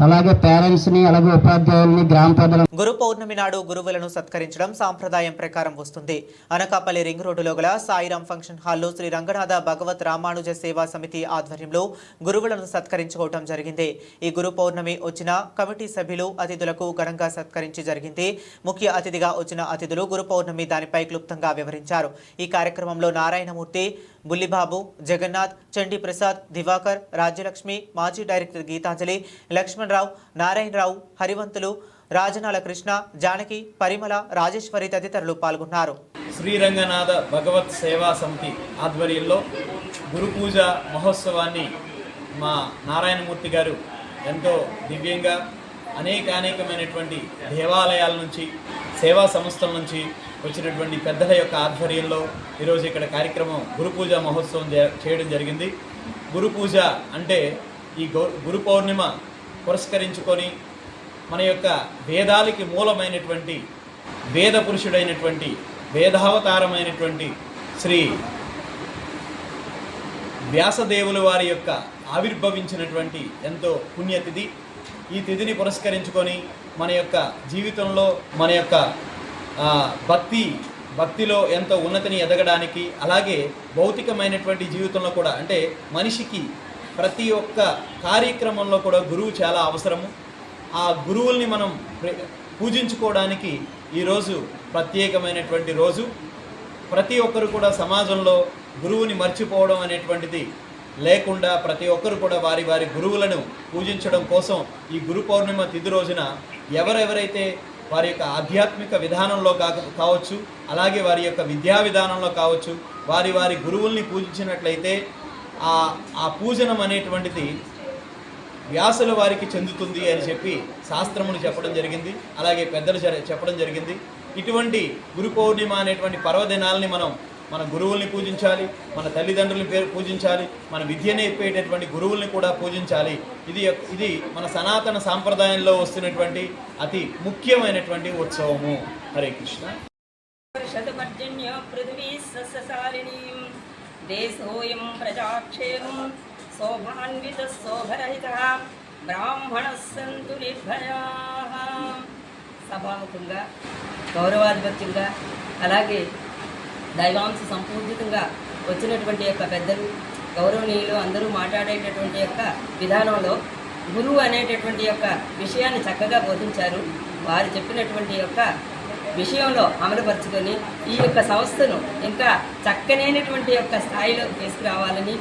అలాగే పేరెంట్స్ని, అలాగే ఉపాధ్యాయుల్ని, గ్రామ పెద్దల గురు పౌర్ణమి నాడు గురువులను సత్కరించడం సాంప్రదాయం ప్రకారం వస్తుంది. అనకాపల్లి రింగ్ రోడ్డులో గల సాయిరాం ఫంక్షన్ హాల్లో శ్రీ రంగనాథ భగవత్ రామానుజ సేవా సమితి ఆధ్వర్యంలో గురువులను సత్కరించుకోవడం జరిగింది. ఈ గురు పౌర్ణమి వచ్చిన కమిటీ సభ్యులు అతిథులకు ఘనంగా సత్కరించి జరిగింది. ముఖ్య అతిథిగా వచ్చిన అతిథులు గురు పౌర్ణమి దానిపై క్లుప్తంగా వివరించారు. ఈ కార్యక్రమంలో నారాయణమూర్తి, బుల్లిబాబు, జగన్నాథ్, చండీ ప్రసాద్, దివాకర్, రాజ్యలక్ష్మి, మాజీ డైరెక్టర్ గీతాంజలి, లక్ష్మణరావు, నారాయణరావు, హరివంతులు, రాజనాల కృష్ణ, జానకి, పరిమళ, రాజేశ్వరి తదితరులు పాల్గొన్నారు. శ్రీరంగనాథ భగవత్ సేవా సమితి ఆధ్వర్యంలో గురు పూజ మహోత్సవాన్ని మా నారాయణమూర్తి గారు ఎంతో దివ్యంగా అనేకమైనటువంటి దేవాలయాల నుంచి, సేవా సంస్థల నుంచి వచ్చినటువంటి పెద్దల యొక్క ఆధ్వర్యంలో ఈరోజు ఇక్కడ కార్యక్రమం గురు పూజ మహోత్సవం చేయడం జరిగింది. గురు పూజ అంటే ఈ గురు పౌర్ణిమ పురస్కరించుకొని మన యొక్క వేదాలకి మూలమైనటువంటి వేద పురుషుడైనటువంటి వేదావతారమైనటువంటి శ్రీ వ్యాసదేవుల వారి యొక్క ఆవిర్భవించినటువంటి ఎంతో పుణ్యతిథి. ఈ తిథిని పురస్కరించుకొని మన యొక్క జీవితంలో మన యొక్క భక్తిలో ఎంతో ఉన్నతిని ఎదగడానికి, అలాగే భౌతికమైనటువంటి జీవితంలో కూడా, అంటే మనిషికి ప్రతి ఒక్క కార్యక్రమంలో కూడా గురువు చాలా అవసరము. ఆ గురువుల్ని మనం పూజించుకోవడానికి ఈరోజు ప్రత్యేకమైనటువంటి రోజు. ప్రతి ఒక్కరు కూడా సమాజంలో గురువుని మర్చిపోవడం అనేటువంటిది లేకుండా ప్రతి ఒక్కరు కూడా వారి వారి గురువులను పూజించడం కోసం ఈ గురు పౌర్ణిమ తిథి రోజున ఎవరెవరైతే వారి యొక్క ఆధ్యాత్మిక విధానంలో కావచ్చు, అలాగే వారి యొక్క విద్యా విధానంలో కావచ్చు, వారి వారి గురువుల్ని పూజించినట్లయితే ఆ పూజనం అనేటువంటిది వ్యాసుల వారికి చెందుతుంది అని చెప్పి శాస్త్రములు చెప్పడం జరిగింది, అలాగే పెద్దలు చెప్పడం జరిగింది. ఇటువంటి గురు పౌర్ణిమ అనేటువంటి పర్వదినాలని మన గురువుల్ని పూజించాలి, మన తల్లిదండ్రులని పూజించాలి, మన విద్య నేర్పేటటువంటి గురువుల్ని కూడా పూజించాలి. ఇది మన సనాతన సాంప్రదాయంలో వస్తున్నటువంటి అతి ముఖ్యమైనటువంటి ఉత్సవము. హరే కృష్ణ. దేశోయం ప్రజాక్షేమం శోభాన్విత శోభరహితః బ్రాహ్మణः సంతు నిర్భయాః. సభాముఖంగా, గౌరవాధిపత్యంగా, అలాగే దైవాంశ సంపూజితంగా వచ్చినటువంటి యొక్క పెద్దలు, గౌరవనీయులు అందరూ మాట్లాడేటటువంటి యొక్క విధానంలో గురువు అనేటటువంటి యొక్క విషయాన్ని చక్కగా బోధించారు. వారు చెప్పినటువంటి యొక్క విషయంలో అమలుపరుచుకొని ఈ యొక్క సంస్థను ఇంకా చక్కనైనటువంటి యొక్క స్థాయిలో తీసుకురావాలని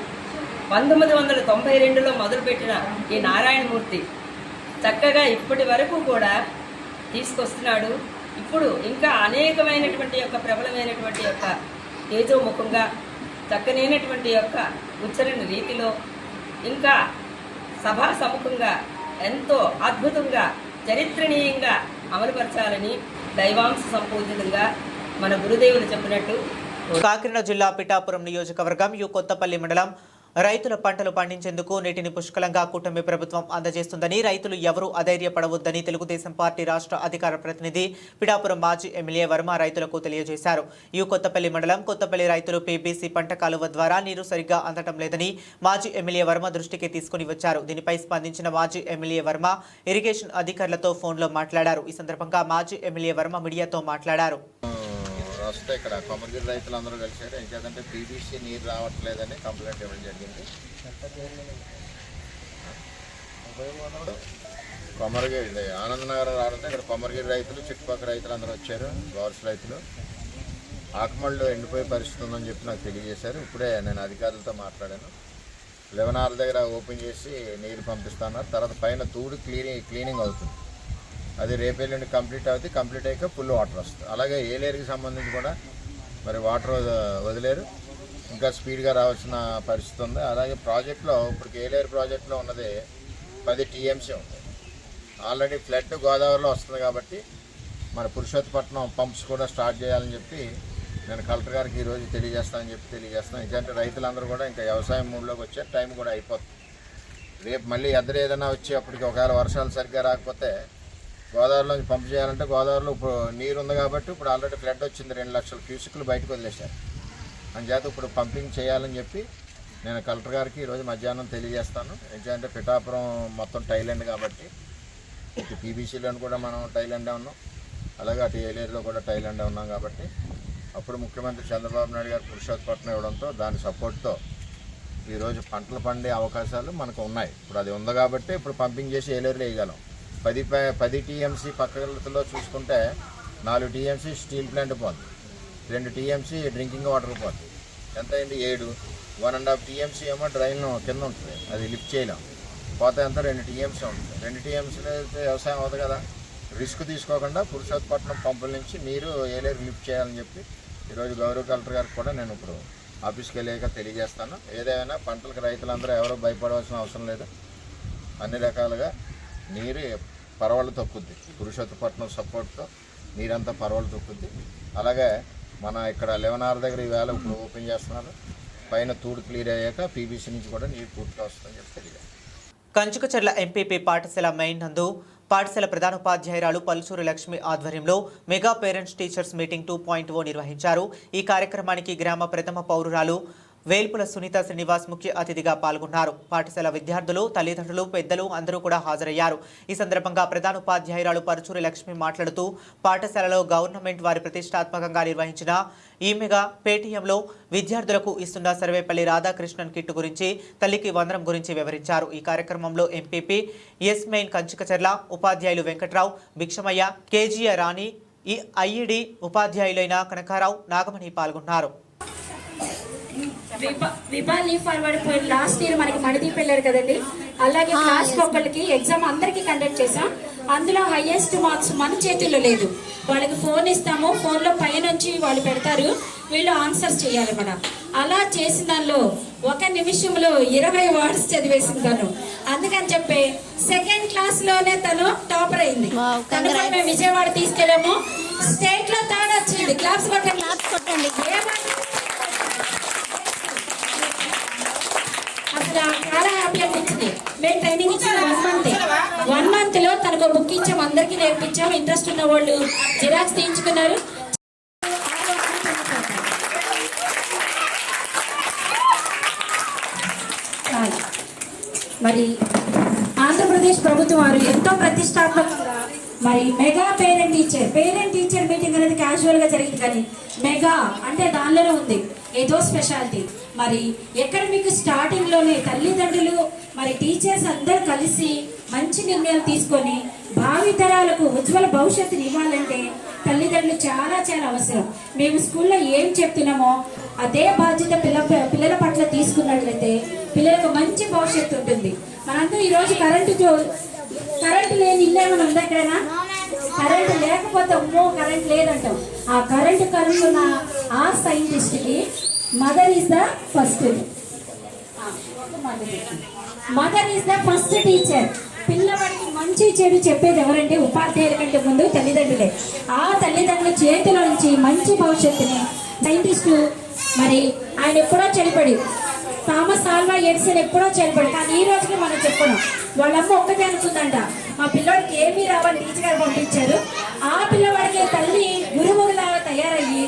1992లో మొదలుపెట్టిన ఈ నారాయణమూర్తి చక్కగా ఇప్పటి వరకు కూడా తీసుకొస్తున్నాడు. ఇప్పుడు ఇంకా అనేకమైనటువంటి యొక్క ప్రబలమైనటువంటి యొక్క తేజోముఖంగా, చక్కనైనటువంటి యొక్క ఉచ్చరణ రీతిలో, ఇంకా సభా సముఖంగా ఎంతో అద్భుతంగా చరిత్రనీయంగా అమలుపరచాలని దైవాంశ సంపూజితంగా మన గురుదేవులు చెప్పినట్టు. కాకినాడ జిల్లా పిఠాపురం నియోజకవర్గం కొత్తపల్లి మండలం రైతుల పంటలు పండించేందుకు నీటిని పుష్కలంగా కూటమి ప్రభుత్వం అందజేస్తుందని, రైతులు ఎవరూ అధైర్యపడవద్దని తెలుగుదేశం పార్టీ రాష్ట్ర అధికార ప్రతినిధి పిఠాపురం మాజీ ఎమ్మెల్యే వర్మ రైతులకు తెలియజేశారు. కొత్తపల్లి మండలం కొత్తపల్లి రైతులు పీబీసీ పంట కాలువ ద్వారా నీరు సరిగ్గా అందటం లేదని మాజీ ఎమ్మెల్యే వర్మ దృష్టికి తీసుకుని వచ్చారు. దీనిపై స్పందించిన మాజీ ఎమ్మెల్యే వర్మ ఇరిగేషన్ అధికారులతో ఫోన్లో మాట్లాడారు. ఈ సందర్భంగా మాజీ ఎమ్మెల్యే వర్మ మీడియాతో మాట్లాడారు. వస్తే ఇక్కడ కొమరగిరి రైతులందరూ కలిసారు. ఇంకేదంటే పీబీసీ నీరు రావట్లేదని కంప్లైంట్ ఇవ్వడం జరిగింది. కొమరగిరి ఆనందనగర్ రావడంతో ఇక్కడ కొమరగిరి రైతులు, చుట్టుపక్కల రైతులు అందరూ వచ్చారు. గవర్స్ రైతులు ఆకుమళ్ళు ఎండిపోయే పరిస్థితి ఉందని చెప్పి నాకు తెలియజేశారు. ఇప్పుడే నేను అధికారులతో మాట్లాడాను. 11 దగ్గర ఓపెన్ చేసి నీరు పంపిస్తున్నారు. తర్వాత పైన తూడు క్లీనింగ్ అవుతుంది. అది రేపేళ్ళుండి కంప్లీట్ అవుతుంది. కంప్లీట్ అయ్యాక ఫుల్ వాటర్ వస్తుంది. అలాగే ఏలేరుకి సంబంధించి కూడా మరి వాటర్ వదిలేరు. ఇంకా స్పీడ్గా రావాల్సిన పరిస్థితి ఉంది. అలాగే ప్రాజెక్టులో ఇప్పుడు కేలేరు ప్రాజెక్టులో ఉన్నది 10 టీఎంసీ ఉంది. ఆల్రెడీ ఫ్లడ్ గోదావరిలో వస్తుంది కాబట్టి మన పురుషోత్తపట్నం పంప్స్ కూడా స్టార్ట్ చేయాలని చెప్పి నేను కలెక్టర్ గారికి ఈరోజు తెలియజేస్తానని చెప్పి తెలియజేస్తాను. ఎందుకంటే రైతులందరూ కూడా ఇంకా వ్యవసాయం మూడ్లోకి వచ్చే టైం కూడా అయిపోతుంది. రేపు మళ్ళీ ఎద్దరు ఏదైనా వచ్చి అప్పటికి ఒకవేళ వర్షాలు సరిగ్గా రాకపోతే గోదావరిలోంచి పంప్ చేయాలంటే గోదావరిలో ఇప్పుడు నీరు ఉంది కాబట్టి ఇప్పుడు ఆల్రెడీ ఫ్లడ్ వచ్చింది, 2 లక్షల క్యూసిక్లు బయటకు వదిలేశారు. అందుచేత ఇప్పుడు పంపింగ్ చేయాలని చెప్పి నేను కలెక్టర్ గారికి ఈరోజు మధ్యాహ్నం తెలియజేస్తాను. ఎందుకంటే పిఠాపురం మొత్తం టైలాండ్ కాబట్టి ఇటు పీబీసీలో కూడా మనం టైలాండే ఉన్నాం, అలాగే అటు ఏలేరులో కూడా టైలాండే ఉన్నాం కాబట్టి అప్పుడు ముఖ్యమంత్రి చంద్రబాబు నాయుడు గారు పురుషోత్తపట్నం ఇవ్వడంతో దాని సపోర్ట్తో ఈరోజు పంటలు పండే అవకాశాలు మనకు ఉన్నాయి. ఇప్పుడు అది ఉంది కాబట్టి ఇప్పుడు పంపింగ్ చేసి ఏలేరులో వేయగలం. 10 టీఎంసీ పక్కలో చూసుకుంటే 4 టీఎంసీ స్టీల్ ప్లాంట్ పోతుంది, 2 టీఎంసీ డ్రింకింగ్ వాటర్ పోతుంది. ఎంత అయింది? 7. 1.5 టీఎంసీ ఏమో డ్రైన్ కింద ఉంటుంది, అది లిఫ్ట్ చేయలేం. పోతే అంతా 2 టీఎంసీ ఉంటుంది. 2 టీఎంసీలో అయితే వ్యవసాయం అవుతుంది కదా. రిస్క్ తీసుకోకుండా పురుషోత్తపట్నం పంపుల నుంచి నీరు ఏలేరు లిఫ్ట్ చేయాలని చెప్పి ఈరోజు గౌరవ కలెక్టర్ గారికి కూడా నేను ఇప్పుడు ఆఫీస్కి వెళ్ళాక తెలియజేస్తాను. ఏదైనా పంటలకు రైతులందరూ ఎవరో భయపడవలసిన అవసరం లేదు. అన్ని రకాలుగా నీరు పరవళ్ళు తొక్కుద్ది. పురుషోత్తపట్నం సపోర్ట్తో నీరంతా పరవళ్ళు తొక్కుద్ది. అలాగే మన ఇక్కడ 11 దగ్గర ఈవేళ ఇప్పుడు ఓపెన్ చేస్తున్నారు. పైన తూడు క్లియర్ అయ్యాక పీబీసీ నుంచి కూడా నీరు పూర్తిగా వస్తుందని చెప్పి తెలియదు. కంచుకచర్ల ఎంపీపీ పాఠశాల మెయిన్ నందు పాఠశాల ప్రధానోపాధ్యాయురాలు పల్సూరి లక్ష్మి ఆధ్వర్యంలో మెగా పేరెంట్స్ టీచర్స్ మీటింగ్ 2.0 నిర్వహించారు. ఈ కార్యక్రమానికి గ్రామ ప్రథమ పౌరురాలు వేల్పుల సునీత శ్రీనివాస్ ముఖ్య అతిథిగా పాల్గొన్నారు. పాఠశాల విద్యార్థులు, తల్లిదండ్రులు, పెద్దలు అందరూ కూడా హాజరయ్యారు. ఈ సందర్భంగా ప్రధానోపాధ్యాయురాలు పరుచూరి లక్ష్మి మాట్లాడుతూ పాఠశాలలో గవర్నమెంట్ వారి ప్రతిష్టాత్మకంగా నిర్వహించిన ఈ మెగా పేటీఎంలో విద్యార్థులకు ఇస్తున్న సర్వేపల్లి రాధాకృష్ణన్ కిట్టు గురించి, తల్లికి వందనం గురించి వివరించారు. ఈ కార్యక్రమంలో ఎంపీపీ ఎస్ మెయిన్ కంచుకచర్ల ఉపాధ్యాయులు వెంకట్రావు, భిక్షమయ్య, కేజీఆ రాణి, ఈ ఐఈడి ఉపాధ్యాయులైన కనకారావు, నాగమణి పాల్గొన్నారు. విభాని ఫార్వర్డ్ పోయి లాస్ట్ ఇయర్ మనకి మణిదీప్ వెళ్ళారు కదండి. అలాగే క్లాస్ ఒకళ్ళకి ఎగ్జామ్ అందరికి కండక్ట్ చేసాం. అందులో హైయెస్ట్ మార్క్స్ మన చేతుల్లో లేదు. వాళ్ళకి ఫోన్ ఇస్తాము, ఫోన్లో పైనుంచి వాళ్ళు పెడతారు, వీళ్ళు ఆన్సర్స్ చేయాలి. మనం అలా చేసిన దానిలో 1 నిమిషంలో 20 వర్డ్స్ చదివేసింది తను. అందుకని చెప్పి 2nd క్లాస్లోనే తను టాపర్ అయింది. తను మేము విజయవాడ తీసుకెళ్ళాము, స్టేట్లో 3rd వచ్చింది. క్లాస్ కొట్టండి. అసలు చాలా హ్యాపీ అనిపించింది. మేము ట్రైనింగ్ ఇచ్చిన 1 మంత్ లో తనకు బుక్ ఇచ్చాము, అందరికీ నేర్పించాము. ఇంట్రెస్ట్ ఉన్న వాళ్ళు జిరాక్స్ తీయించుకున్నారు. మరి ఆంధ్రప్రదేశ్ ప్రభుత్వం వారు ఎంతో ప్రతిష్టాత్మకంగా మరి మెగా పేరెంట్ టీచర్ మీటింగ్ అనేది క్యాజువల్గా జరిగింది, కానీ మెగా అంటే దానిలోనే ఉంది ఏదో స్పెషాలిటీ. మరి ఎక్కడ మీకు స్టార్టింగ్లోనే తల్లిదండ్రులు మరి టీచర్స్ అందరూ కలిసి మంచి నిర్ణయాలు తీసుకొని భావితరాలకు ఉజ్వల భవిష్యత్తుని ఇవ్వాలంటే తల్లిదండ్రులు చాలా చాలా అవసరం. మేము స్కూల్లో ఏం చెప్తున్నామో అదే బాధ్యత పిల్లల పట్ల తీసుకున్నట్లయితే పిల్లలకు మంచి భవిష్యత్తు ఉంటుంది. మనందరూ ఈరోజు కరెంటు లేని ఇల్లు ఏమైనా ఉందా ఎక్కడైనా? కరెంటు లేకపోతే అమ్మో కరెంట్ లేదంటాం. ఆ కరెంటు కనుక్కున్న ఆ సైంటిస్ట్కి mother is the first teacher. పిల్లవాడికి మంచి చెడు చెప్పేది ఎవరంటే ఉపాధ్యాయుల కంటే ముందు తల్లిదండ్రులే. ఆ తల్లిదండ్రుల చేతిలో నుంచి మంచి భవిష్యత్తుని సైంటిస్టు మరి ఆయన ఎప్పుడో చనిపడి థామస్ ఆల్వా ఎడిసన్ ఎప్పుడో చనిపడి, కానీ ఈ రోజుకి మనం చెప్పడం వాళ్ళమ్మ ఒక్కటే అనుకుందంట, మా పిల్లవాడికి ఏమీ రావని టీచర్ గారు పంపించారు. ఆ పిల్లవాడికి తల్లి గురువులాగా తయారయ్యి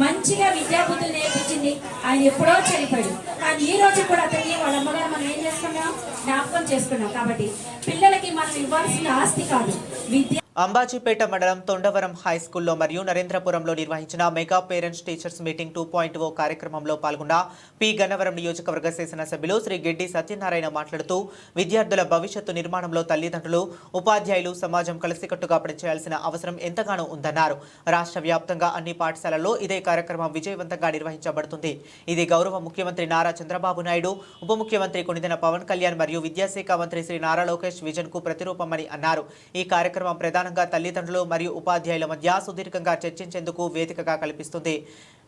మంచిగా విద్యాబుద్ధులు నేర్పించింది. ఆయన ఎప్పుడో చనిపోయాడు, కానీ ఈ రోజు కూడా అతన్ని వాళ్ళ అమ్మగారు మనం ఏం చేసుకున్నాం, జ్ఞాపకం చేసుకున్నాం. కాబట్టి పిల్లలకి మనం ఇవ్వాల్సిన ఆస్తి కాదు విద్య. అంబాజీపేట మండలం తొండవరం హై స్కూల్లో మరియు నరేంద్రపురంలో నిర్వహించిన మెగా పేరెంట్స్ టీచర్స్ మీటింగ్ 2.0 కార్యక్రమంలో పాల్గొన్న పి గన్నవరం నియోజకవర్గ శాసనసభ్యులు శ్రీ గెడ్డి సత్యనారాయణ మాట్లాడుతూ విద్యార్థుల భవిష్యత్తు నిర్మాణంలో తల్లిదండ్రులు, ఉపాధ్యాయులు, సమాజం కలిసికట్టుగా పనిచేయాల్సిన అవసరం ఎంతగానో ఉందన్నారు. రాష్ట్ర వ్యాప్తంగా అన్ని పాఠశాలల్లో ఇదే కార్యక్రమం విజయవంతంగా నిర్వహించబడుతుంది. ఇది గౌరవ ముఖ్యమంత్రి నారా చంద్రబాబు నాయుడు, ఉప ముఖ్యమంత్రి కొణిదెల పవన్ కళ్యాణ్ మరియు విద్యాశాఖ మంత్రి శ్రీ నారా లోకేష్ విజన్ కు ప్రతిరూపమని అన్నారు. ఈ కార్యక్రమం ప్రధానంగా తల్లిదండ్రులు మరియు ఉపాధ్యాయుల మధ్య సుదీర్ఘంగా చర్చించేందుకు వేదికగా కల్పిస్తుంది.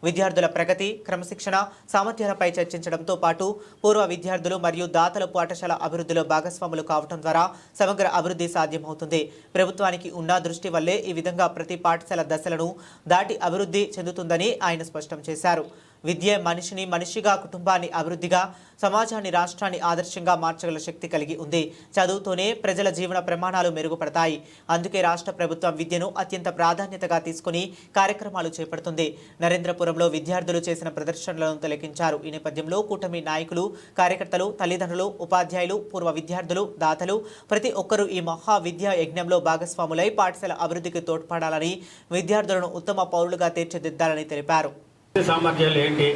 విద్యార్థుల ప్రగతి, క్రమశిక్షణ, సామర్థ్యాలపై చర్చించడంతో పాటు పూర్వ విద్యార్థులు మరియు దాతల పాఠశాల అభివృద్ధిలో భాగస్వాములు కావడం ద్వారా సమగ్ర అభివృద్ధి సాధ్యమవుతుంది. ప్రభుత్వానికి ఉన్న దృష్టి వల్లే ఈ విధంగా ప్రతి పాఠశాల దశలను దాటి అభివృద్ధి చెందుతుందని ఆయన స్పష్టం చేశారు. విద్య మనిషిని మనిషిగా, కుటుంబాన్ని అభివృద్ధిగా, సమాజాన్ని, రాష్ట్రాన్ని ఆదర్శంగా మార్చగల శక్తి కలిగి ఉంది. చదువుతోనే ప్రజల జీవన ప్రమాణాలు మెరుగుపడతాయి. అందుకే రాష్ట్ర ప్రభుత్వం విద్యను అత్యంత ప్రాధాన్యతగా తీసుకుని కార్యక్రమాలు చేపడుతుంది. నరేంద్రపురంలో విద్యార్థులు చేసిన ప్రదర్శనలను తిలకించారు. ఈ నేపథ్యంలో కూటమి నాయకులు, కార్యకర్తలు, తల్లిదండ్రులు, ఉపాధ్యాయులు, పూర్వ విద్యార్థులు, దాతలు ప్రతి ఒక్కరూ ఈ మహా విద్యా యజ్ఞంలో భాగస్వాములై పాఠశాల అభివృద్ధికి తోడ్పడాలని, విద్యార్థులను ఉత్తమ పౌరులుగా తీర్చిదిద్దాలని తెలిపారు. సామర్థ్యాలు ఏంటి,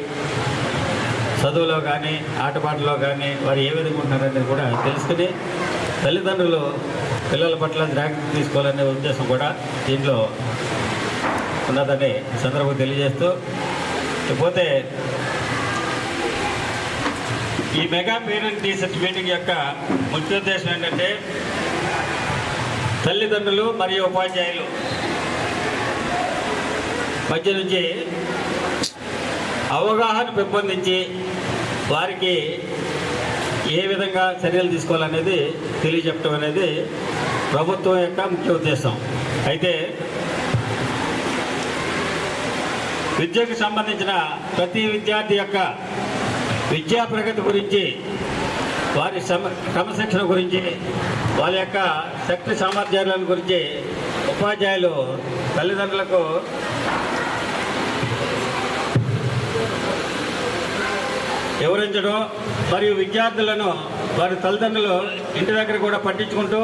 చదువులో కానీ ఆటపాటలో కానీ వారు ఏ విధంగా ఉంటున్నారనేది కూడా తెలుసుకుని తల్లిదండ్రులు పిల్లల పట్ల జాగ్రత్త తీసుకోవాలనే ఉద్దేశం కూడా దీంట్లో ఉన్నదని సందర్భంగా తెలియజేస్తూ, ఇకపోతే ఈ మెగా పేరెంట్ టీచర్స్ మీటింగ్ యొక్క ముఖ్య ఉద్దేశం ఏంటంటే తల్లిదండ్రులు మరియు ఉపాధ్యాయులు మధ్య నుంచి అవగాహన పెంపొందించి వారికి ఏ విధంగా చర్యలు తీసుకోవాలనేది తెలియజెప్పడం అనేది ప్రభుత్వం యొక్క ముఖ్య ఉద్దేశం. అయితే విద్యకు సంబంధించిన ప్రతి విద్యార్థి యొక్క విద్యా ప్రగతి గురించి, వారి క్రమశిక్షణ గురించి, వారి యొక్క శక్తి సామర్థ్యాల గురించి ఉపాధ్యాయులు తల్లిదండ్రులకు వివరించడం మరియు విద్యార్థులను వారి తల్లిదండ్రులు ఇంటి దగ్గర కూడా పట్టించుకుంటూ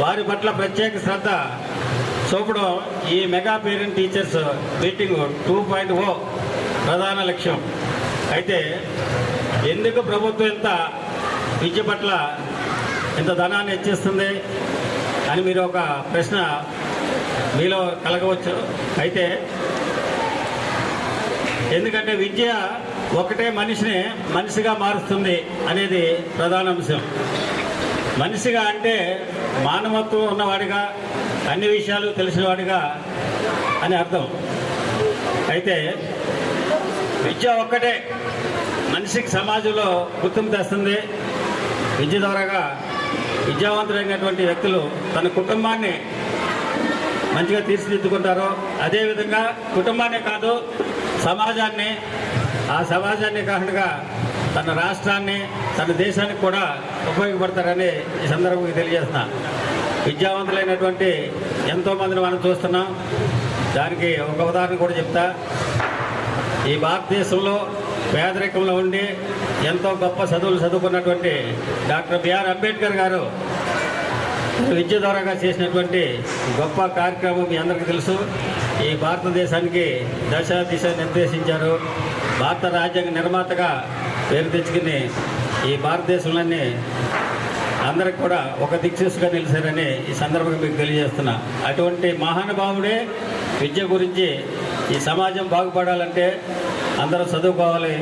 వారి పట్ల ప్రత్యేక శ్రద్ధ చూపడం ఈ మెగా పేరెంట్ టీచర్స్ మీటింగ్ 2.0 ప్రధాన లక్ష్యం. అయితే ఎందుకు ప్రభుత్వం ఇంత విద్య పట్ల ఇంత ధనాన్ని హెచ్చిస్తుంది అని మీరు ఒక ప్రశ్న మీలో కలగవచ్చు. అయితే ఎందుకంటే విద్య ఒకటే మనిషిని మనిషిగా మారుస్తుంది అనేది ప్రధాన అంశం. మనిషిగా అంటే మానవత్వం ఉన్నవాడిగా, అన్ని విషయాలు తెలిసినవాడిగా అని అర్థం. అయితే విద్య ఒక్కటే మనిషికి సమాజంలో గుర్తింపు తెస్తుంది. విద్య ద్వారాగా విద్యావంతులైనటువంటి వ్యక్తులు తన కుటుంబాన్ని మంచిగా తీర్చిదిద్దుకుంటారు. అదేవిధంగా కుటుంబాన్నే కాదు, సమాజాన్ని, ఆ సమాజాన్ని కాకుండా తన రాష్ట్రాన్ని, తన దేశానికి కూడా ఉపయోగపడతారని ఈ సందర్భంగా తెలియజేస్తున్నా. విద్యావంతులైనటువంటి ఎంతోమందిని మనం చూస్తున్నాం. దానికి ఒక ఉదాహరణ కూడా చెప్తా. ఈ భారతదేశంలో పేదరికంలో ఉండి ఎంతో గొప్ప చదువులు చదువుకున్నటువంటి డాక్టర్ బిఆర్ అంబేద్కర్ గారు విద్య ద్వారాగా చేసినటువంటి గొప్ప కార్యక్రమం మీ అందరికీ తెలుసు. ఈ భారతదేశానికి దిశ నిర్దేశించారు. భారత రాజ్యాంగ నిర్మాతగా పేరు తెచ్చుకుని ఈ భారతదేశంలోనే అందరికి కూడా ఒక దిక్సూచిగా నిలిచారని ఈ సందర్భంగా మీకు తెలియజేస్తున్నా. అటువంటి మహానుభావుడే విద్య గురించి ఈ సమాజం బాగుపడాలంటే అందరూ చదువుకోవాలి,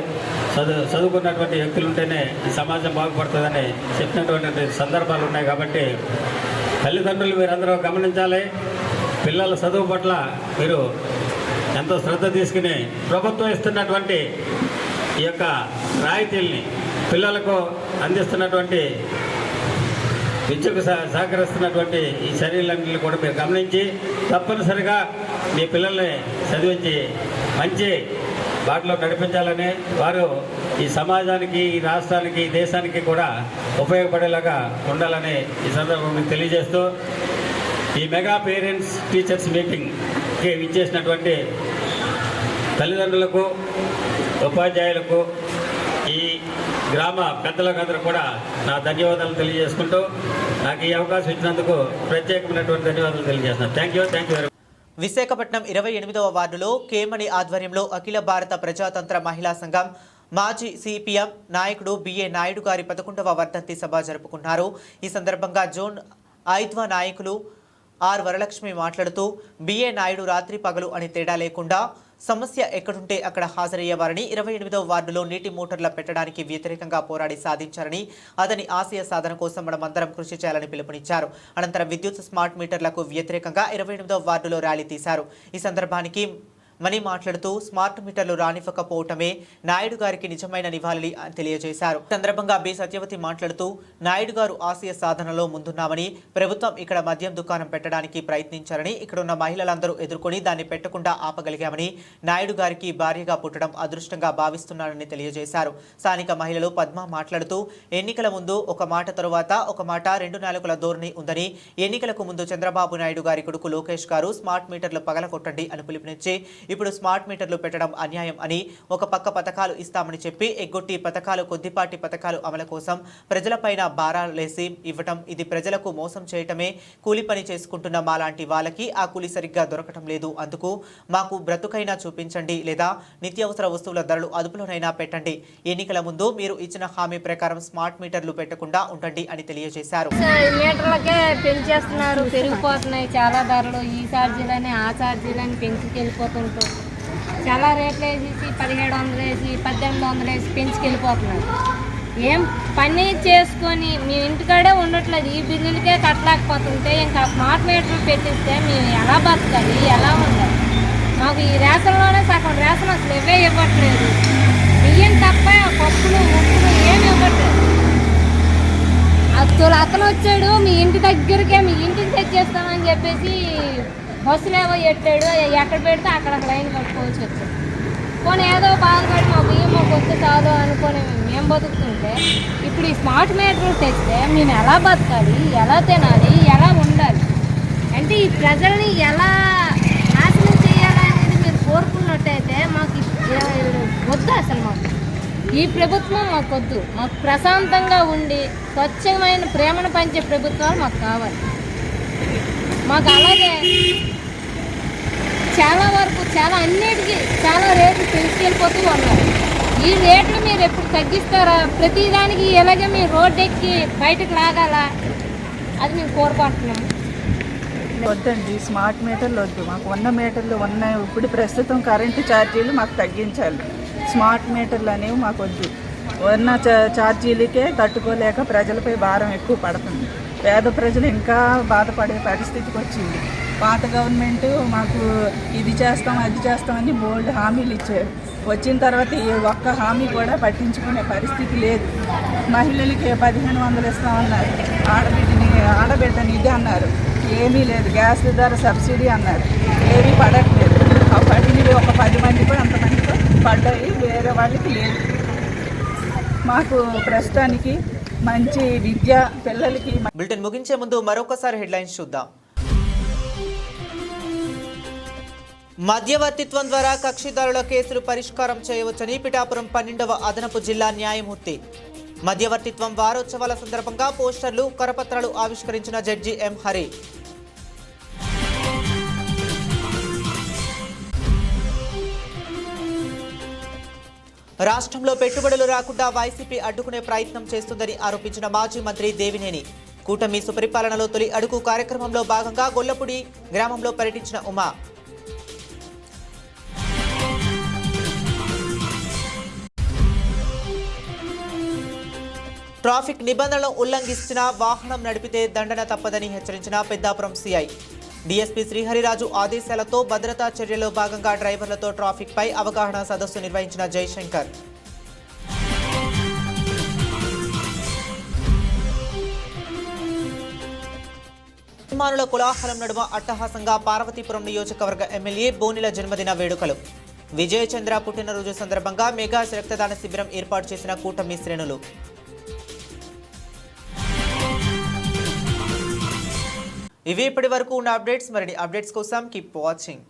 చదువుకున్నటువంటి వ్యక్తులు ఉంటేనే ఈ సమాజం బాగుపడుతుందని చెప్పినటువంటి సందర్భాలు ఉన్నాయి. కాబట్టి తల్లిదండ్రులు మీరందరూ గమనించాలి. పిల్లల చదువు పట్ల మీరు ఎంతో శ్రద్ధ తీసుకుని ప్రభుత్వం ఇస్తున్నటువంటి ఈ యొక్క రాయితీల్ని, పిల్లలకు అందిస్తున్నటువంటి విద్యకు సహకరిస్తున్నటువంటి ఈ చర్యలన్నింటినీ కూడా మీరు గమనించి తప్పనిసరిగా మీ పిల్లల్ని చదివించి మంచి బాటలో నడిపించాలని, వారు ఈ సమాజానికి, ఈ రాష్ట్రానికి, ఈ దేశానికి కూడా ఉపయోగపడేలాగా ఉండాలని ఈ సందర్భంగా తెలియజేస్తూ, ఈ మెగా పేరెంట్స్ టీచర్స్ మీటింగ్కి విచ్చేసినటువంటి తల్లిదండ్రులకు, ఉపాధ్యాయులకు, ఈ గ్రామ పెద్దలందరూ కూడా నా ధన్యవాదాలు తెలియజేసుకుంటూ నాకు ఈ అవకాశం ఇచ్చినందుకు ప్రత్యేకమైనటువంటి ధన్యవాదాలు తెలియజేస్తున్నాను. Thank you very much. Visakhapatnam 28వ వార్డులో కేమణి ఆధ్వర్యంలో అఖిల భారత ప్రజాతంత్ర మహిళా సంఘం మాజీ సిపిఎం నాయకుడు బిఏ నాయుడు గారి 11వ వర్ధంతి సభ జరుపుకున్నారు. ఈ సందర్భంగా జోన్ ఐద్వా నాయకులు ఆర్ వరలక్ష్మి మాట్లాడుతూ బిఏ నాయుడు రాత్రి పగలు అని తేడా లేకుండా సమస్య ఎక్కడుంటే అక్కడ హాజరయ్యేవారని, 28వ వార్డులో నీటి మోటార్ల పెట్టడానికి వ్యతిరేకంగా పోరాడి సాధించారని, అతని ఆశయ సాధన కోసం మనమందరం కృషి చేయాలని పిలుపునిచ్చారు. అనంతరం విద్యుత్ స్మార్ట్ మీటర్లకు వ్యతిరేకంగా 28వ వార్డులో ర్యాలీ తీశారు. ఈ సందర్భానికి మణి మాట్లాడుతూ స్మార్ట్ మీటర్లు రానివ్వకపోవటమే నాయుడు గారికి నిజమైన నివాళి అని తెలియజేశారు. సందర్భంగా బి సత్యవతి మాట్లాడుతూ నాయుడు గారు ఆశయ సాధనలో ముందున్నామని, ప్రభుత్వం ఇక్కడ మద్యం దుకాణం పెట్టడానికి ప్రయత్నించారని, ఇక్కడున్న మహిళలందరూ ఎదుర్కొని దాన్ని పెట్టకుండా ఆపగలిగామని, నాయుడు గారికి భార్యగా పుట్టడం అదృష్టంగా భావిస్తున్నారని తెలియజేశారు. స్థానిక మహిళలు పద్మ మాట్లాడుతూ ఎన్నికల ముందు ఒక మాట తరువాత ఒక మాట 2 నాలుకల ధోరణి ఉందని, ఎన్నికలకు ముందు చంద్రబాబు నాయుడు గారి కొడుకు లోకేష్ గారు స్మార్ట్ మీటర్లు పగలకొట్టండి అని పిలుపునిచ్చి ఇప్పుడు స్మార్ట్ మీటర్లు పెట్టడం అన్యాయం అని, ఒక పక్క పథకాలు ఇస్తామని చెప్పి ఎగ్గొట్టి పథకాలు కొద్దిపాటి పథకాలు అమలు కోసం ప్రజలపైన భారాలేసి ఇవ్వటం, ఇది ప్రజలకు మోసం చేయటమే. కూలి పని చేసుకుంటున్న మాలాంటి వాళ్ళకి ఆ కూలి సరిగ్గా దొరకటం లేదు. అందుకు మాకు బ్రతుకైనా చూపించండి, లేదా నిత్యావసర వస్తువుల ధరలు అదుపులోనైనా పెట్టండి. ఎన్నికల ముందు మీరు ఇచ్చిన హామీ ప్రకారం స్మార్ట్ మీటర్లు పెట్టకుండా ఉండండి అని తెలియజేశారు. మీటర్లకే పెంచేస్తున్నారు, పెరిగిపోతున్నాయి చాలా ధరలు. ఈ ఛార్జీలని ఆ ఛార్జీలని పెంచుకెళ్ళిపోతుంటారు. చాలా రేట్లు వేసేసి 1700 వేసి 1800 వేసి పెంచుకెళ్ళిపోతున్నారు. ఏం పని చేసుకొని మీ ఇంటికాడే ఉండట్లేదు, ఈ బిల్లులకే కట్టలేకపోతుంటే ఇంకా స్మార్ట్ మీటర్లు పెట్టిస్తే మేము ఎలా బతకాలి, ఎలా ఉండాలి? మాకు ఈ రేషన్లోనే సగం రేషన్ అసలు ఇవ్వట్లేదు. బియ్యం తప్ప పప్పులు ఉప్పులు ఏమి ఇవ్వట్లేదు. అతను వచ్చాడు మీ ఇంటి దగ్గరికే, మీ ఇంటికి తెచ్చేస్తామని చెప్పేసి బస్సులు ఏవో ఎట్టాడు, ఎక్కడ పెడితే అక్కడ లైన్ కట్టుకోవచ్చు వచ్చాడు. పోనీ ఏదో బాధపడి మా బియ్యం మాకు వస్తే చాలు అనుకొని మేము బతుకుతుంటే ఇప్పుడు ఈ స్మార్ట్ మీటర్లు తెస్తే మేము ఎలా బతకాలి, ఎలా తినాలి, ఎలా ఉండాలి అంటే ఈ ప్రజల్ని ఎలా నాశనం చేయాలనేది మీరు కోరుకున్నట్టయితే మాకు వద్దు. అసలు మాకు ఈ ప్రభుత్వం మాకు వద్దు. మాకు ప్రశాంతంగా ఉండి స్వచ్ఛమైన ప్రేమను పంచే ప్రభుత్వాలు మాకు కావాలి. మాకు అలాగే చాలా వరకు చాలా అన్నిటికీ చాలా రేట్లు పెంచుకెళ్ళిపోతూ ఉన్నారు. ఈ రేట్లు మీరు ఎప్పుడు తగ్గిస్తారా? ప్రతిదానికి ఇలాగే మీరు రోడ్డు ఎక్కి బయటకు లాగాలా? అది మేము కోరుకుంటున్నాము. వద్దండి, స్మార్ట్ మీటర్లు వద్దు. మాకు ఉన్న మీటర్లు ఉన్నాయి. ఇప్పుడు ప్రస్తుతం కరెంటు ఛార్జీలు మాకు తగ్గించాలి. స్మార్ట్ మీటర్లు అనేవి మాకు వద్దు. ఉన్న ఛార్జీలకే తట్టుకోలేక ప్రజలపై భారం ఎక్కువ పడుతుంది. పేద ప్రజలు ఇంకా బాధపడే పరిస్థితికి వచ్చింది. పాత గవర్నమెంట్ మాకు ఇది చేస్తాం అది చేస్తామని బోల్డ్ హామీలు ఇచ్చారు. వచ్చిన తర్వాత ఏ ఒక్క హామీ కూడా పట్టించుకునే పరిస్థితి లేదు. మహిళలకి 1500 ఇస్తామన్నారు, ఆడబిడ్డ నిధి అన్నారు, ఏమీ లేదు. గ్యాస్ ధర సబ్సిడీ అన్నారు, ఏమీ పడట్లేదు. ఆ పడినవి ఒక 10 మందికో అంతమందికో పడ్డాయి, వేరే వాళ్ళకి లేదు. మాకు ప్రస్తుతానికి మంచి విద్య పిల్లలకి. బులెటిన్ ముగించే ముందు మరొకసారి హెడ్లైన్స్ చూద్దాం. మధ్యవర్తిత్వం ద్వారా కక్షిదారుల కేసులు పరిష్కారం చేయవచ్చని పిఠాపురం 12వ అదనపు జిల్లా న్యాయమూర్తి. మధ్యవర్తిత్వం వారోత్సవాల సందర్భంగా పోస్టర్లు, కరపత్రాలు ఆవిష్కరించిన జడ్జి ఎం హరి. రాష్ట్రంలో పెట్టుబడులు రాకుండా వైసీపీ అడ్డుకునే ప్రయత్నం చేస్తుందని ఆరోపించిన మాజీ మంత్రి దేవినేని. కూటమి సుపరిపాలనలో తొలి అడుగు కార్యక్రమంలో భాగంగా గొల్లపూడి గ్రామంలో పర్యటించిన ఉమా. ట్రాఫిక్ నిబంధనలను ఉల్లంఘించిన వాహనం నడిపితే దండన తప్పదని హెచ్చరించిన పెద్దాపురం సిఐ. డీఎస్పీ శ్రీహరిరాజు ఆదేశాలతో భద్రతా చర్యల్లో భాగంగా డ్రైవర్లతో ట్రాఫిక్ పై అవగాహన సదస్సు నిర్వహించిన జయశంకర్. అభిమానుల కోలాహలం నడుమ అట్టహాసంగా పార్వతీపురం నియోజకవర్గ ఎమ్మెల్యే బోనిల జన్మదిన వేడుకలు. విజయచంద్ర పుట్టినరోజు సందర్భంగా మెగా రక్తదాన శిబిరం ఏర్పాటు చేసిన కూటమి శ్రేణులు. ఇవి ఇప్పటి వరకు ఉన్న అప్డేట్స్. మరిన్ని అప్డేట్స్ కోసం కీప్ వాచింగ్.